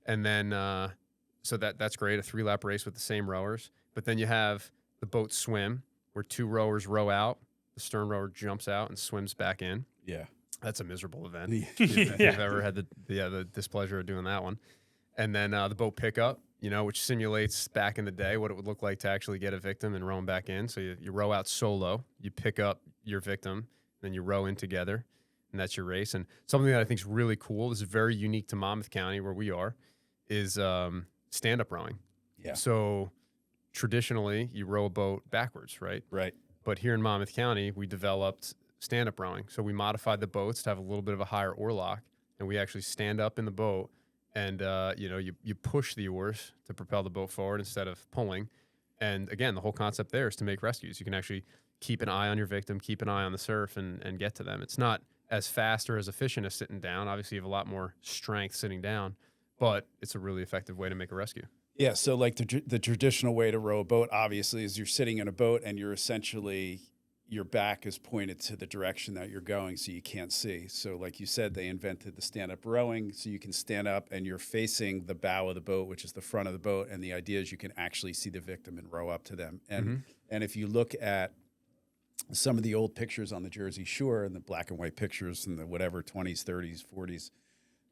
And then... So that's great, a 3-lap race with the same rowers. But then you have the boat swim, where 2 rowers row out, the stern rower jumps out and swims back in. Yeah. That's a miserable event. If you've ever had the displeasure of doing that one. And then the boat pickup, which simulates back in the day what it would look like to actually get a victim and row them back in. So you row out solo, you pick up your victim, then you row in together, and that's your race. And something that I think is really cool, this is very unique to Monmouth County where we are, is... stand-up rowing. Yeah. So traditionally, you row a boat backwards, right? Right. But here in Monmouth County, we developed stand-up rowing. So we modified the boats to have a little bit of a higher oarlock, and we actually stand up in the boat, and you push the oars to propel the boat forward instead of pulling. And again, the whole concept there is to make rescues. You can actually keep an eye on your victim, keep an eye on the surf, and get to them. It's not as fast or as efficient as sitting down. Obviously, you have a lot more strength sitting down, but it's a really effective way to make a rescue. Yeah, so like the traditional way to row a boat, obviously, is you're sitting in a boat and you're essentially, your back is pointed to the direction that you're going so you can't see. So like you said, they invented the stand-up rowing so you can stand up and you're facing the bow of the boat, which is the front of the boat, and the idea is you can actually see the victim and row up to them. And and if you look at some of the old pictures on the Jersey Shore and the black and white pictures in the whatever 20s, 30s, 40s,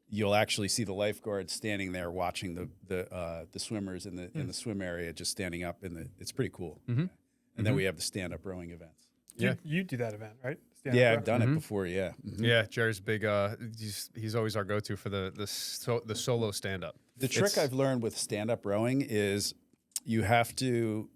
you'll actually see the lifeguard standing there watching the swimmers in the swim area, just standing up it's pretty cool. And then we have the stand-up rowing events. You do that event, right? I've done it before. Yeah. Yeah, Jerry's big. He's always our go-to for the solo stand-up. The trick I've learned with stand-up rowing is you have to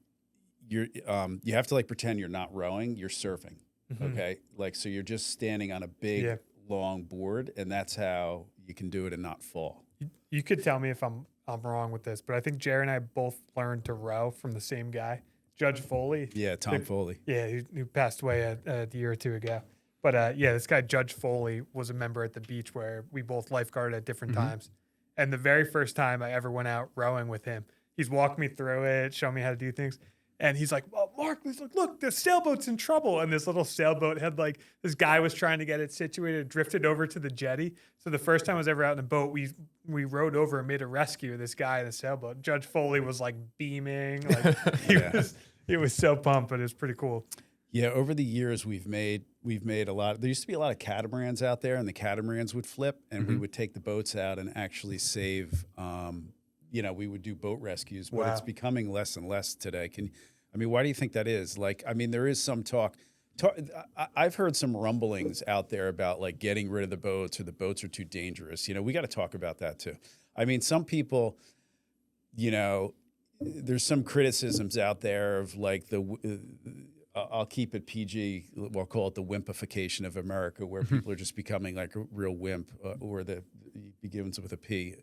like pretend you're not rowing, you're surfing. Okay, like so you're just standing on a big long board, and that's how you can do it and not fall. You could tell me if I'm wrong with this, but I think Jerry and I both learned to row from the same guy. Judge Foley. Yeah, Tom Foley. Yeah, who passed away a year or two ago. But this guy, Judge Foley, was a member at the beach where we both lifeguarded at different times. And the very first time I ever went out rowing with him, he's walked me through it, showing me how to do things. And he's like, well, Mark, he's like, look, the sailboat's in trouble. And this little sailboat had this guy was trying to get it situated, drifted over to the jetty. So the first time I was ever out in a boat, we rowed over and made a rescue of this guy in the sailboat. Judge Foley was like beaming. He was so pumped, but it was pretty cool. Yeah, over the years we've made a lot. There used to be a lot of catamarans out there, and the catamarans would flip, and we would take the boats out and actually save. We would do boat rescues, but it's becoming less and less today. Why do you think that is? There is some talk. I've heard some rumblings out there about like getting rid of the boats, or the boats are too dangerous. We got to talk about that too. Some people, there's some criticisms out there of like I'll keep it PG. We'll call it the wimpification of America, where people are just becoming like a real wimp, or it begins with a P.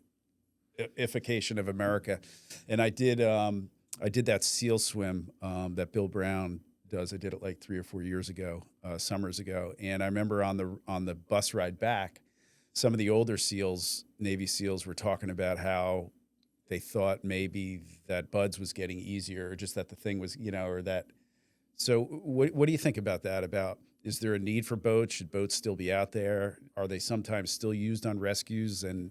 Ification of America. And I did that SEAL swim that Bill Brown does. I did it like 3 or 4 years ago, summers ago. And I remember on the bus ride back, some of the older SEALs, Navy SEALs, were talking about how they thought maybe that BUDS was getting easier, or just that the thing was, or that. So what do you think about that? Is there a need for boats? Should boats still be out there? Are they sometimes still used on rescues? And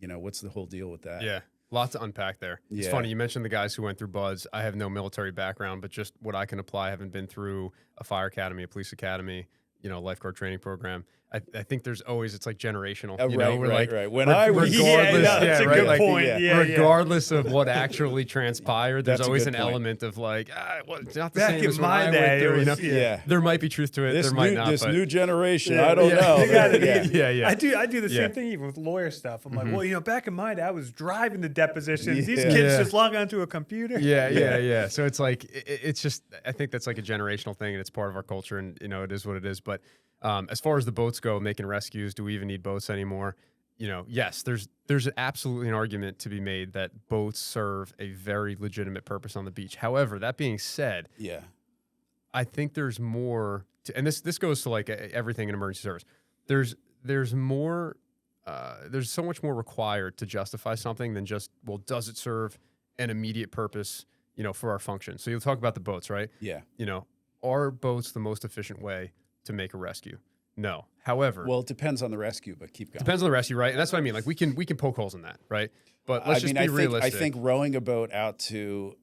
what's the whole deal with that? Yeah, lots to unpack there. It's funny, you mentioned the guys who went through BUDS. I have no military background, but just what I can apply, having been through a fire academy, a police academy, lifeguard training program. I think there's always, it's like generational. Right. When I was that's a good point. Regardless of what actually transpired, there's That's a always good an point. element of like, it's not the Back same in as my when day, I went it through, was, There might be truth to it. There might not. This but new generation, I don't know. I do the same thing even with lawyer stuff. I'm like, well, back in my day, I was driving the depositions. These kids just log onto a computer. Yeah. So it's like, it's just, I think that's like a generational thing, and it's part of our culture, and it is what it is. But as far as the boats go, making rescues, do we even need boats anymore? Yes, there's absolutely an argument to be made that boats serve a very legitimate purpose on the beach. However, that being said, I think there's more and this goes to like everything in emergency service. There's more, there's so much more required to justify something than just, well, does it serve an immediate purpose, for our function? So you'll talk about the boats, right? Yeah. Are boats the most efficient way to make a rescue? No. However, well, it depends on the rescue, but keep going. Depends on the rescue, right? And that's what I mean. Like we can poke holes in that, right? But let's just be realistic. I think rowing a boat out to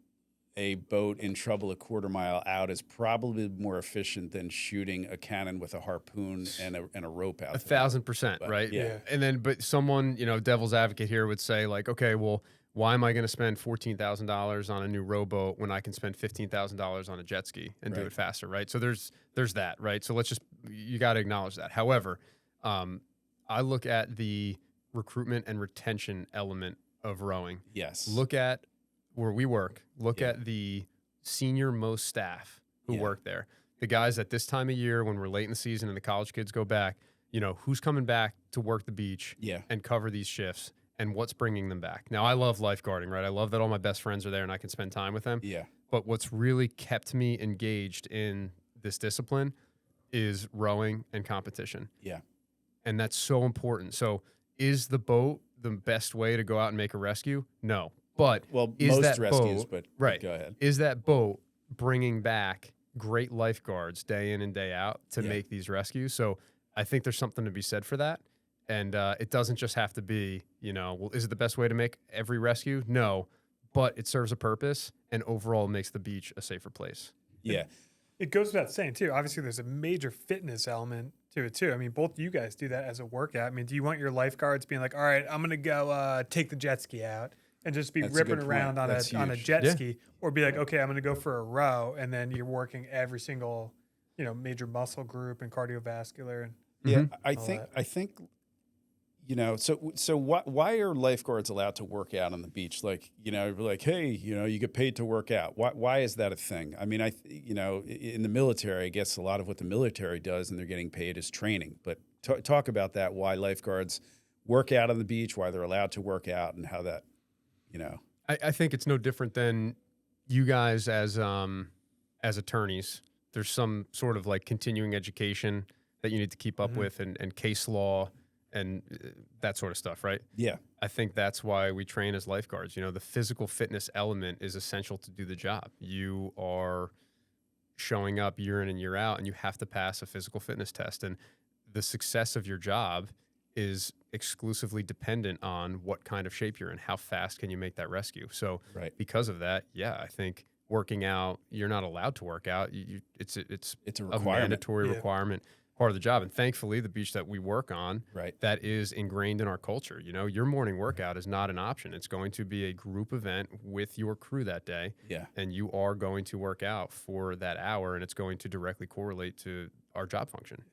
a boat in trouble a quarter mile out is probably more efficient than shooting a cannon with a harpoon and a rope out. 1,000%, right? Yeah. And then, but someone, devil's advocate here would say like, okay, well, why am I going to spend $14,000 on a new rowboat when I can spend $15,000 on a jet ski and do it faster, right? So there's that, right? So you got to acknowledge that. However, I look at the recruitment and retention element of rowing. Yes. Look at where we work. Look at the senior most staff who work there. The guys at this time of year when we're late in the season and the college kids go back, who's coming back to work the beach and cover these shifts, and what's bringing them back. Now, I love lifeguarding, right? I love that all my best friends are there and I can spend time with them. Yeah. But what's really kept me engaged in this discipline is rowing and competition. Yeah. And that's so important. So is the boat the best way to go out and make a rescue? No. But Well, is most that rescues, boat, but right, go ahead. is that boat bringing back great lifeguards day in and day out to Yeah. make these rescues? So I think there's something to be said for that. And it doesn't just have to be, well, is it the best way to make every rescue? No, but it serves a purpose and overall makes the beach a safer place. Yeah. It goes without saying too. Obviously, there's a major fitness element to it too. I mean, both you guys do that as a workout. I mean, do you want your lifeguards being like, all right, I'm gonna go take the jet ski out and just be That's a ripping good around point. on That's a huge. jet Yeah. ski, or be like, okay, I'm gonna go for a row, and then you're working every single major muscle group and cardiovascular and Yeah, Mhm. I all think that. so why are lifeguards allowed to work out on the beach? Like, like, hey, you get paid to work out. Why is that a thing? I mean, in the military, I guess a lot of what the military does and they're getting paid is training. But talk about that, why lifeguards work out on the beach, why they're allowed to work out, and how that, I think it's no different than you guys as attorneys. There's some sort of like continuing education that you need to keep up with and case law and that sort of stuff, right? Yeah. I think that's why we train as lifeguards. The physical fitness element is essential to do the job. You are showing up year in and year out, and you have to pass a physical fitness test. And the success of your job is exclusively dependent on what kind of shape you're in. How fast can you make that rescue? So Right. because of that, yeah, I think working out, you're not allowed to work out. It's a a requirement. mandatory Yeah. requirement, part of the job. And thankfully, the beach that we work on, Right. that is ingrained in our culture. Your morning workout is not an option. It's going to be a group event with your crew that day. Yeah. And you are going to work out for that hour, and it's going to directly correlate to our job function.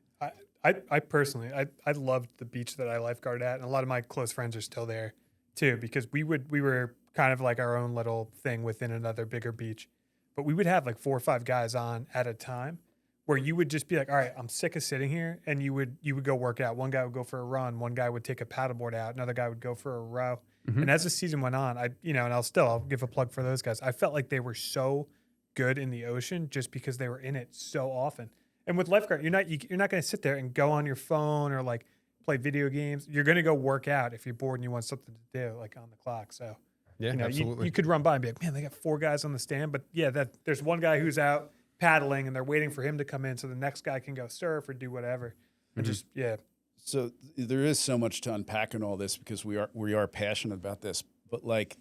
I personally, I loved the beach that I lifeguarded at, and a lot of my close friends are still there too, because we were kind of like our own little thing within another bigger beach, but we would have like 4 or 5 guys on at a time, where you would just be like, all right, I'm sick of sitting here, and you would go work out. One guy would go for a run, one guy would take a paddleboard out, another guy would go for a row, and as the season went on, and I'll give a plug for those guys. I felt like they were so good in the ocean just because they were in it so often. And with lifeguard, you're not going to sit there and go on your phone or like play video games. You're going to go work out if you're bored and you want something to do, like on the clock. So, Yeah, absolutely. you could run by and be like, man, they got 4 guys on the stand. But yeah, there's one guy who's out paddling and they're waiting for him to come in so the next guy can go surf or do whatever. And just, yeah. So there is so much to unpack in all this because we are passionate about this. But like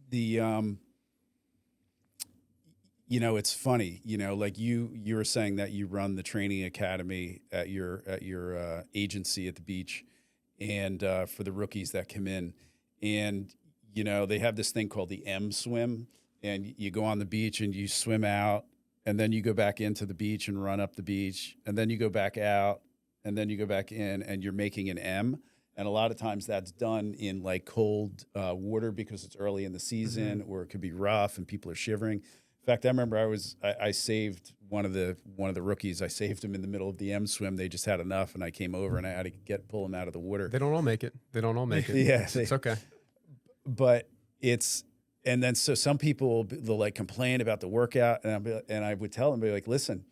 the it's funny, like you were saying that you run the training academy at your agency at the beach, and for the rookies that come in, and they have this thing called the M swim, and you go on the beach and you swim out, and then you go back into the beach and run up the beach, and then you go back out, and then you go back in, and you're making an M. And a lot of times that's done in like cold water because it's early in the season, or it could be rough and people are shivering. In fact, I remember I saved one of the rookies. I saved him in the middle of the M swim. They just had enough, and I came over and I had to pull him out of the water. They don't all make it. Yeah, It's okay. But and then so some people they'll like complain about the workout, and I would tell them, be like, listen,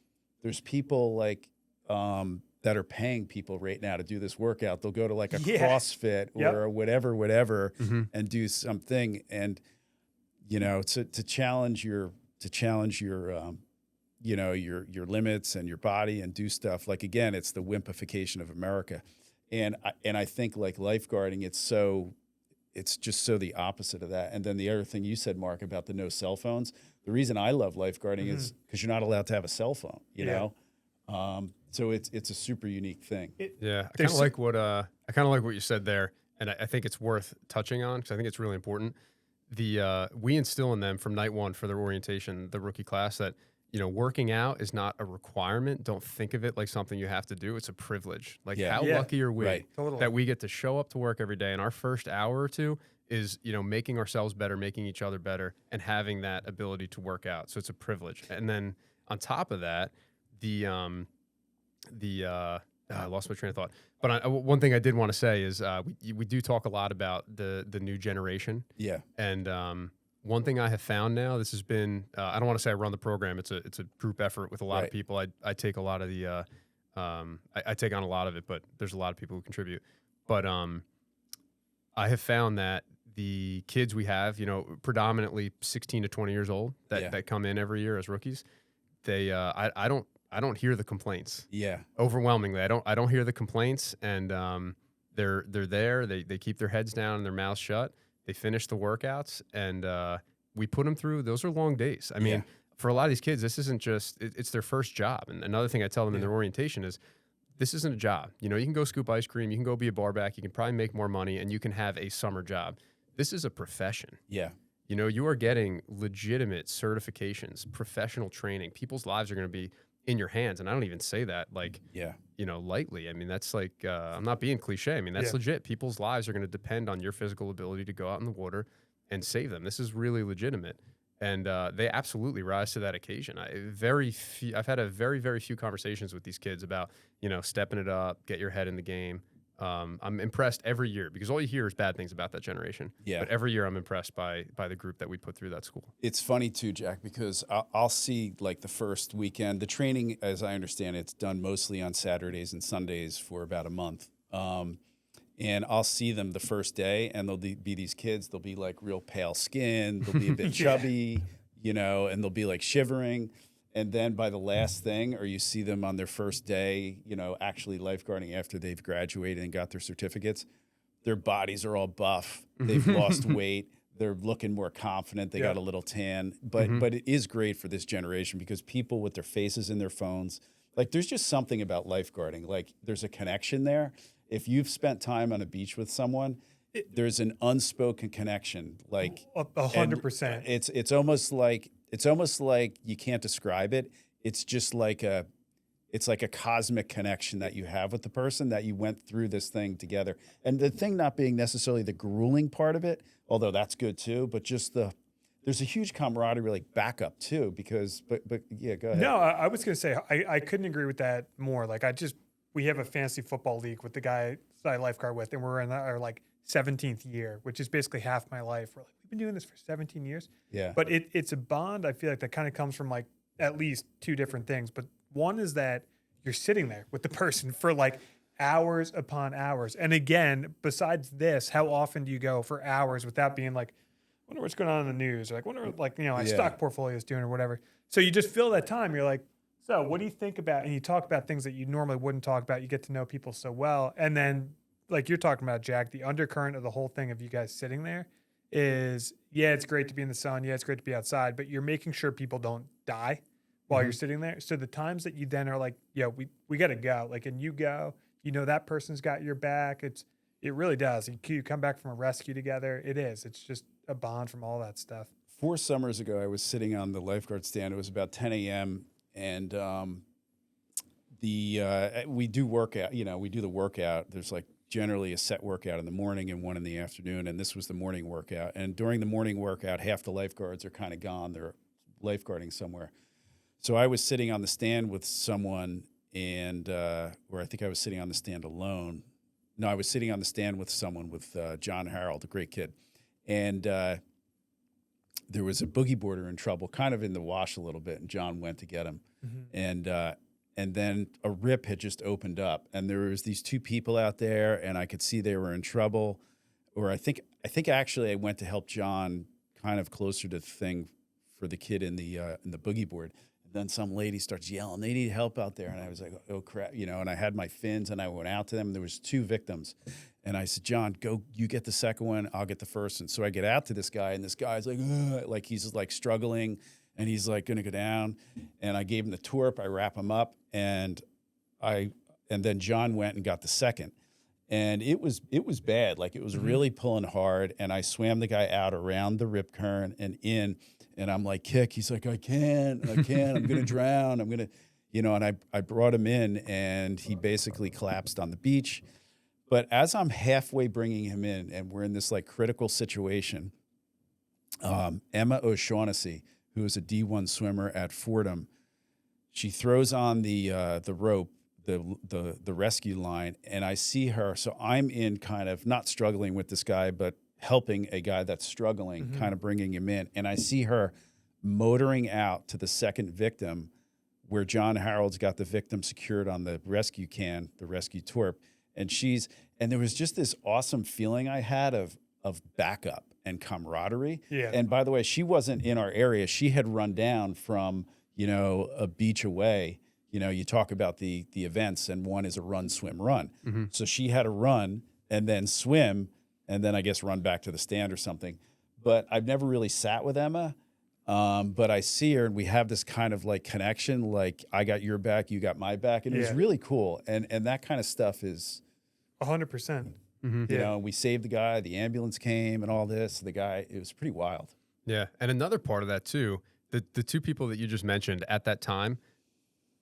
there's people like that are paying people right now to do this workout. They'll go to like a CrossFit or whatever, and do something, and to challenge your your limits and your body and do stuff. Like, again, it's the wimpification of America. And I think like lifeguarding, it's just so the opposite of that. And then the other thing you said, Mark, about the no cell phones, the reason I love lifeguarding is because you're not allowed to have a cell phone, you know? So it's a super unique thing. Yeah, I kind of like what you said there, and I think it's worth touching on because I think it's really important. We instill in them from night one for their orientation, the rookie class, that working out is not a requirement. Don't think of it like something you have to do. It's a privilege. Like how lucky are we that we get to show up to work every day, and our first hour or two is making ourselves better, making each other better, and having that ability to work out. So it's a privilege. And then on top of that, I lost my train of thought. But one thing I did want to say is we do talk a lot about the new generation. Yeah. And One thing I have found now, this has been, I don't want to say I run the program. It's a group effort with a lot of people. I take a lot of the, I take on a lot of it, but there's a lot of people who contribute. But I have found that the kids we have, predominantly 16 to 20 years old that come in every year as rookies, they, I don't hear the complaints. Yeah. Overwhelmingly, I don't hear the complaints, and they're there. They keep their heads down and their mouths shut. They finish the workouts, and we put them through. Those are long days. I mean, for a lot of these kids, this isn't just, it's their first job. And another thing I tell them in their orientation is, this isn't a job. You can go scoop ice cream, you can go be a bar back, you can probably make more money, and you can have a summer job. This is a profession. Yeah. You are getting legitimate certifications, professional training. People's lives are going to be in your hands. And I don't even say that lightly. I mean, that's like, I'm not being cliche. I mean, that's legit. People's lives are going to depend on your physical ability to go out in the water and save them. This is really legitimate. And they absolutely rise to that occasion. I've had a very, very few conversations with these kids about, stepping it up, get your head in the game. I'm impressed every year, because all you hear is bad things about that generation. Yeah. But every year I'm impressed by the group that we put through that school. It's funny too, Jack, because I'll see like the first weekend. The training, as I understand, it's done mostly on Saturdays and Sundays for about a month. And I'll see them the first day, and they'll be these kids. They'll be like real pale skin. They'll be a bit chubby, and they'll be like shivering. And then by the last thing, or you see them on their first day, actually lifeguarding after they've graduated and got their certificates, their bodies are all buff. They've lost weight. They're looking more confident. They got a little tan. But it is great for this generation, because people with their faces in their phones, like, there's just something about lifeguarding. Like, there's a connection there. If you've spent time on a beach with someone, there's an unspoken connection. Like 100%. It's almost like you can't describe it. It's just like a cosmic connection that you have with the person, that you went through this thing together. And the thing not being necessarily the grueling part of it, although that's good too, but just there's a huge camaraderie, like, backup too, because, but yeah, go ahead. No, I was going to say, I couldn't agree with that more. Like, we have a fantasy football league with the guy I lifeguard with, and we're in our 17th year, which is basically half my life. We're like, we've been doing this for 17 years. Yeah. But it's a bond, I feel like, that kind of comes from at least two different things. But one is that you're sitting there with the person for hours upon hours. And again, besides this, how often do you go for hours without being like, wonder what's going on in the news, or wonder my stock portfolio is doing, or whatever. So you just fill that time. You're like, so what do you think about, and you talk about things that you normally wouldn't talk about. You get to know people so well. And then, like you're talking about, Jack, the undercurrent of the whole thing of you guys sitting there is, it's great to be in the sun. Yeah, it's great to be outside, but you're making sure people don't die while you're sitting there. So the times that you then are like, we got to go. And you go, that person's got your back. It really does. You come back from a rescue together. It's just a bond from all that stuff. 4 summers ago, I was sitting on the lifeguard stand. It was about 10 a.m. And we do workout. We do the workout. There's generally a set workout in the morning and one in the afternoon, and this was the morning workout. And during the morning workout, half the lifeguards are kind of gone. They're lifeguarding somewhere. So I was sitting on the stand with someone, and or I think I was sitting on the stand alone. No, I was sitting on the stand with someone, with John Gerald, a great kid. And there was a boogie boarder in trouble, kind of in the wash a little bit, and John went to get him. And then a rip had just opened up, and there was these 2 people out there, and I could see they were in trouble. Or I think actually I went to help John kind of closer to the thing for the kid in the boogie board. And then some lady starts yelling, they need help out there. And I was like, oh crap, and I had my fins, and I went out to them. There was 2 victims. And I said, John, go, you get the second one, I'll get the first one. So I get out to this guy, and this guy's like he's struggling, and he's going to go down. And I gave him the torp, I wrap him up, and then John went and got the second. And it was bad. It was really pulling hard. And I swam the guy out around the rip current and in, and I'm like, kick. He's like, I can't, I'm going to drown. I'm going to, and I brought him in, and he basically collapsed on the beach. But as I'm halfway bringing him in, and we're in this critical situation, Emma O'Shaughnessy, who is a D1 swimmer at Fordham, she throws on the rope, the rescue line, and I see her. So I'm in kind of not struggling with this guy, but helping a guy that's struggling, kind of bringing him in. And I see her motoring out to the second victim where John Harold's got the victim secured on the rescue can, the rescue torp. And there was just this awesome feeling I had of backup and camaraderie. Yeah. And by the way, she wasn't in our area. She had run down from, a beach away. You talk about the events, and one is a run, swim, run. So she had to run and then swim and then I guess run back to the stand or something. But I've never really sat with Emma. But I see her and we have this kind of like connection, like I got your back, you got my back. And it was really cool. And that kind of stuff is 100%. And we saved the guy, the ambulance came and all this. It was pretty wild. Yeah. And another part of that too, the two people that you just mentioned at that time,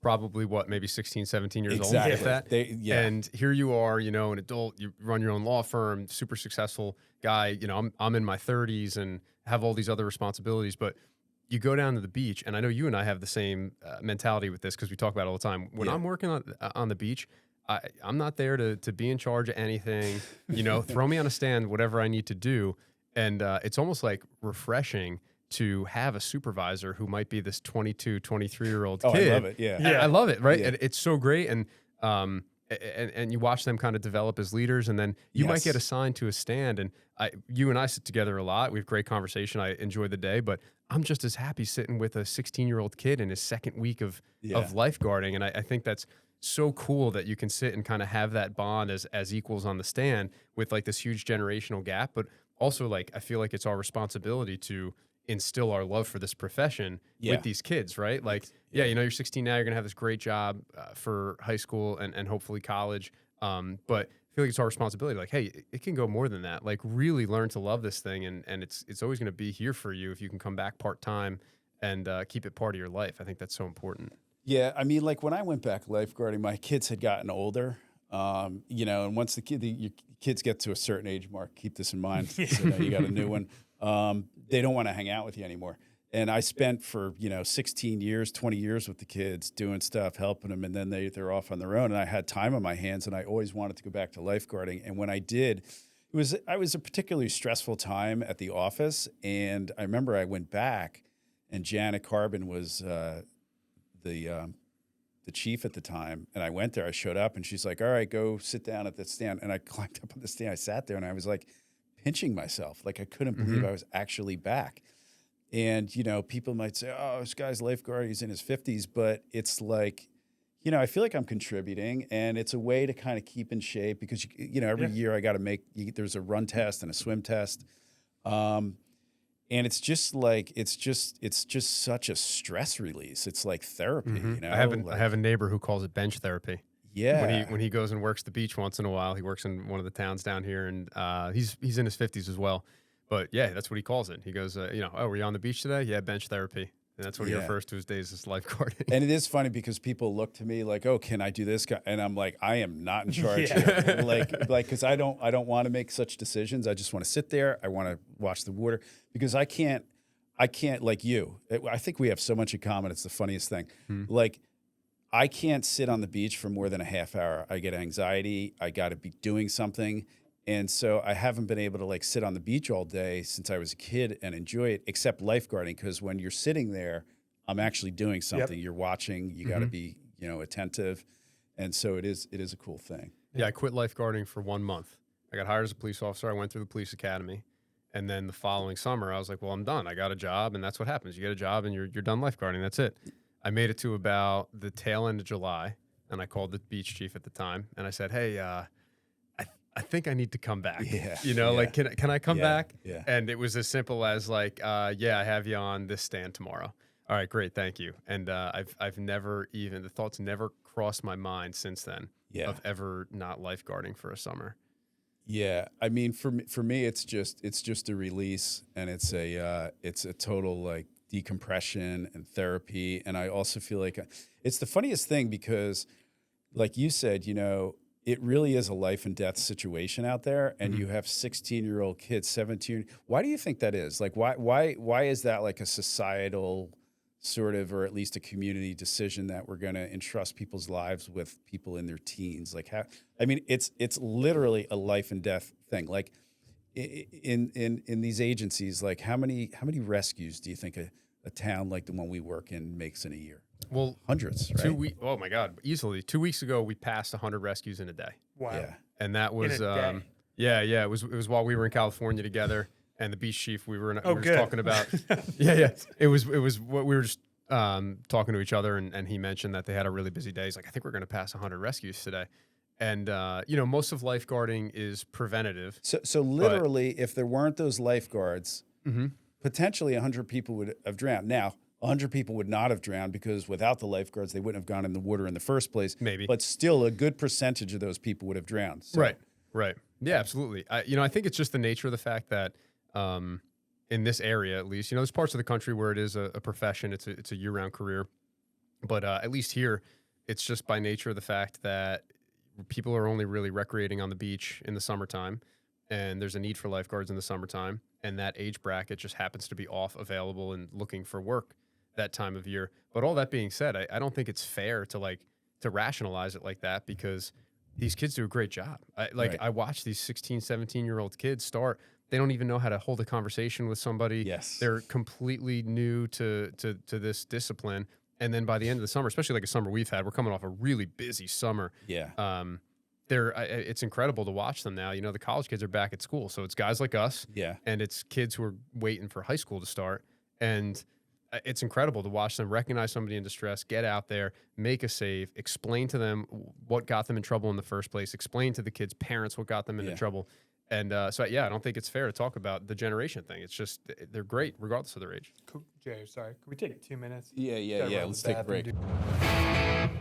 probably maybe 16, 17 years old, if that. And here you are, an adult, you run your own law firm, super successful guy. I'm in my 30s and have all these other responsibilities, but you go down to the beach, and I know you and I have the same mentality with this because we talk about it all the time. When I'm working on the beach, I'm not there to be in charge of anything. Throw me on a stand, whatever I need to do. And it's almost like refreshing to have a supervisor who might be this 22, 23-year-old kid. I love it. Yeah. I love it, right? Yeah. And it's so great. And you watch them kind of develop as leaders, and then you might get assigned to a stand. And you and I sit together a lot. We have great conversation. I enjoy the day, but I'm just as happy sitting with a 16-year-old kid in his second week of lifeguarding. And I think that's so cool that you can sit and kind of have that bond as equals on the stand with like this huge generational gap. But also, like, I feel like it's our responsibility to instill our love for this profession with these kids, right? Like, you're 16 now, you're going to have this great job for high school and hopefully college. But I feel like it's our responsibility. Like, hey, it can go more than that. Like, really learn to love this thing. And it's always going to be here for you if you can come back part-time and keep it part of your life. I think that's so important. Yeah. I mean, like when I went back lifeguarding, my kids had gotten older, and once your kids get to a certain age, Mark, keep this in mind. So now you got a new one. They don't want to hang out with you anymore. And I spent for, 16 years, 20 years with the kids doing stuff, helping them. And then they're off on their own. And I had time on my hands and I always wanted to go back to lifeguarding. And when I did, I was a particularly stressful time at the office. And I remember I went back and Janet Carbon was the chief at the time. And I went there, I showed up and she's like, all right, go sit down at the stand. And I climbed up on the stand. I sat there and I was like pinching myself. Like I couldn't believe I was actually back. And, people might say, oh, this guy's lifeguard, he's in his 50s. But it's like, I feel like I'm contributing. And it's a way to kind of keep in shape because, every year I got to there's a run test and a swim test. And it's just such a stress release. It's like therapy, I have a neighbor who calls it bench therapy. Yeah. When he goes and works the beach once in a while, he works in one of the towns down here, and he's in his 50s as well. But yeah, that's what he calls it. He goes, oh, were you on the beach today? Yeah, bench therapy. And that's what he refers to his days as lifeguarding. And it is funny because people look to me like, oh, can I do this? And I'm like, I am not in charge here. Because I don't want to make such decisions. I just want to sit there. I want to watch the water because I can't like you. I think we have so much in common. It's the funniest thing. Like, I can't sit on the beach for more than a half hour. I get anxiety. I got to be doing something. And so I haven't been able to like sit on the beach all day since I was a kid and enjoy it, except lifeguarding. Because when you're sitting there, I'm actually doing something. You're watching. You got to be, attentive. And so it is a cool thing. Yeah, I quit lifeguarding for 1 month. I got hired as a police officer. I went through the police academy. And then the following summer, I was like, well, I'm done. I got a job. And that's what happens. You get a job and you're done lifeguarding. That's it. I made it to about the tail end of July. And I called the beach chief at the time. And I said, hey, I think I need to come back. Like, can I come back? Yeah. And it was as simple as like, I have you on this stand tomorrow. All right, great, thank you. And I've never the thoughts never crossed my mind since then of ever not lifeguarding for a summer. Yeah, I mean, for me, it's just a release, and it's a total like decompression and therapy. And I also feel like it's the funniest thing because, like you said, it really is a life and death situation out there, and you have 16-year-old kids, 17. Why do you think that is? Like, why is that like a societal sort of, or at least a community decision that we're going to entrust people's lives with people in their teens? Like, it's literally a life and death thing. Like, in these agencies, like how many rescues do you think a town like the one we work in makes in a year? Well, hundreds, right? Oh my God, easily. 2 weeks ago, we passed 100 rescues in a day. Wow. Yeah. And that was, In a day. yeah. It was while we were in California together, and the beach chief we were Oh, just good. talking about. Yeah. It was what we were just talking to each other, and he mentioned that they had a really busy day. He's like, I think we're going to pass 100 rescues today. And most of lifeguarding is preventative. So literally, if there weren't those lifeguards, Mm-hmm. potentially 100 people would have drowned. Now, 100 people would not have drowned because without the lifeguards, they wouldn't have gone in the water in the first place. Maybe. But still, a good percentage of those people would have drowned. So. Right. Yeah, absolutely. I think it's just the nature of the fact that in this area, at least, there's parts of the country where it is a profession. It's a year-round career. But at least here, it's just by nature of the fact that people are only really recreating on the beach in the summertime, and there's a need for lifeguards in the summertime, and that age bracket just happens to be off, available, and looking for work that time of year. But all that being said, I don't think it's fair to rationalize it like that, because these kids do a great job. I watch these 16, 17-year-old kids start. They don't even know how to hold a conversation with somebody. Yes. They're completely new to this discipline. And then by the end of the summer, especially like a summer we've had, we're coming off a really busy summer. Yeah. It's incredible to watch them now. The college kids are back at school. So it's guys like us. Yeah. And it's kids who are waiting for high school to start. And it's incredible to watch them recognize somebody in distress, get out there, make a save, explain to them what got them in trouble in the first place, explain to the kids' parents what got them into trouble. And I don't think it's fair to talk about the generation thing. It's just, they're great regardless of their age. Cool. Jay, sorry. Can we take 2 minutes? Yeah. Gotta run to Let's the take a bathroom, break. dude.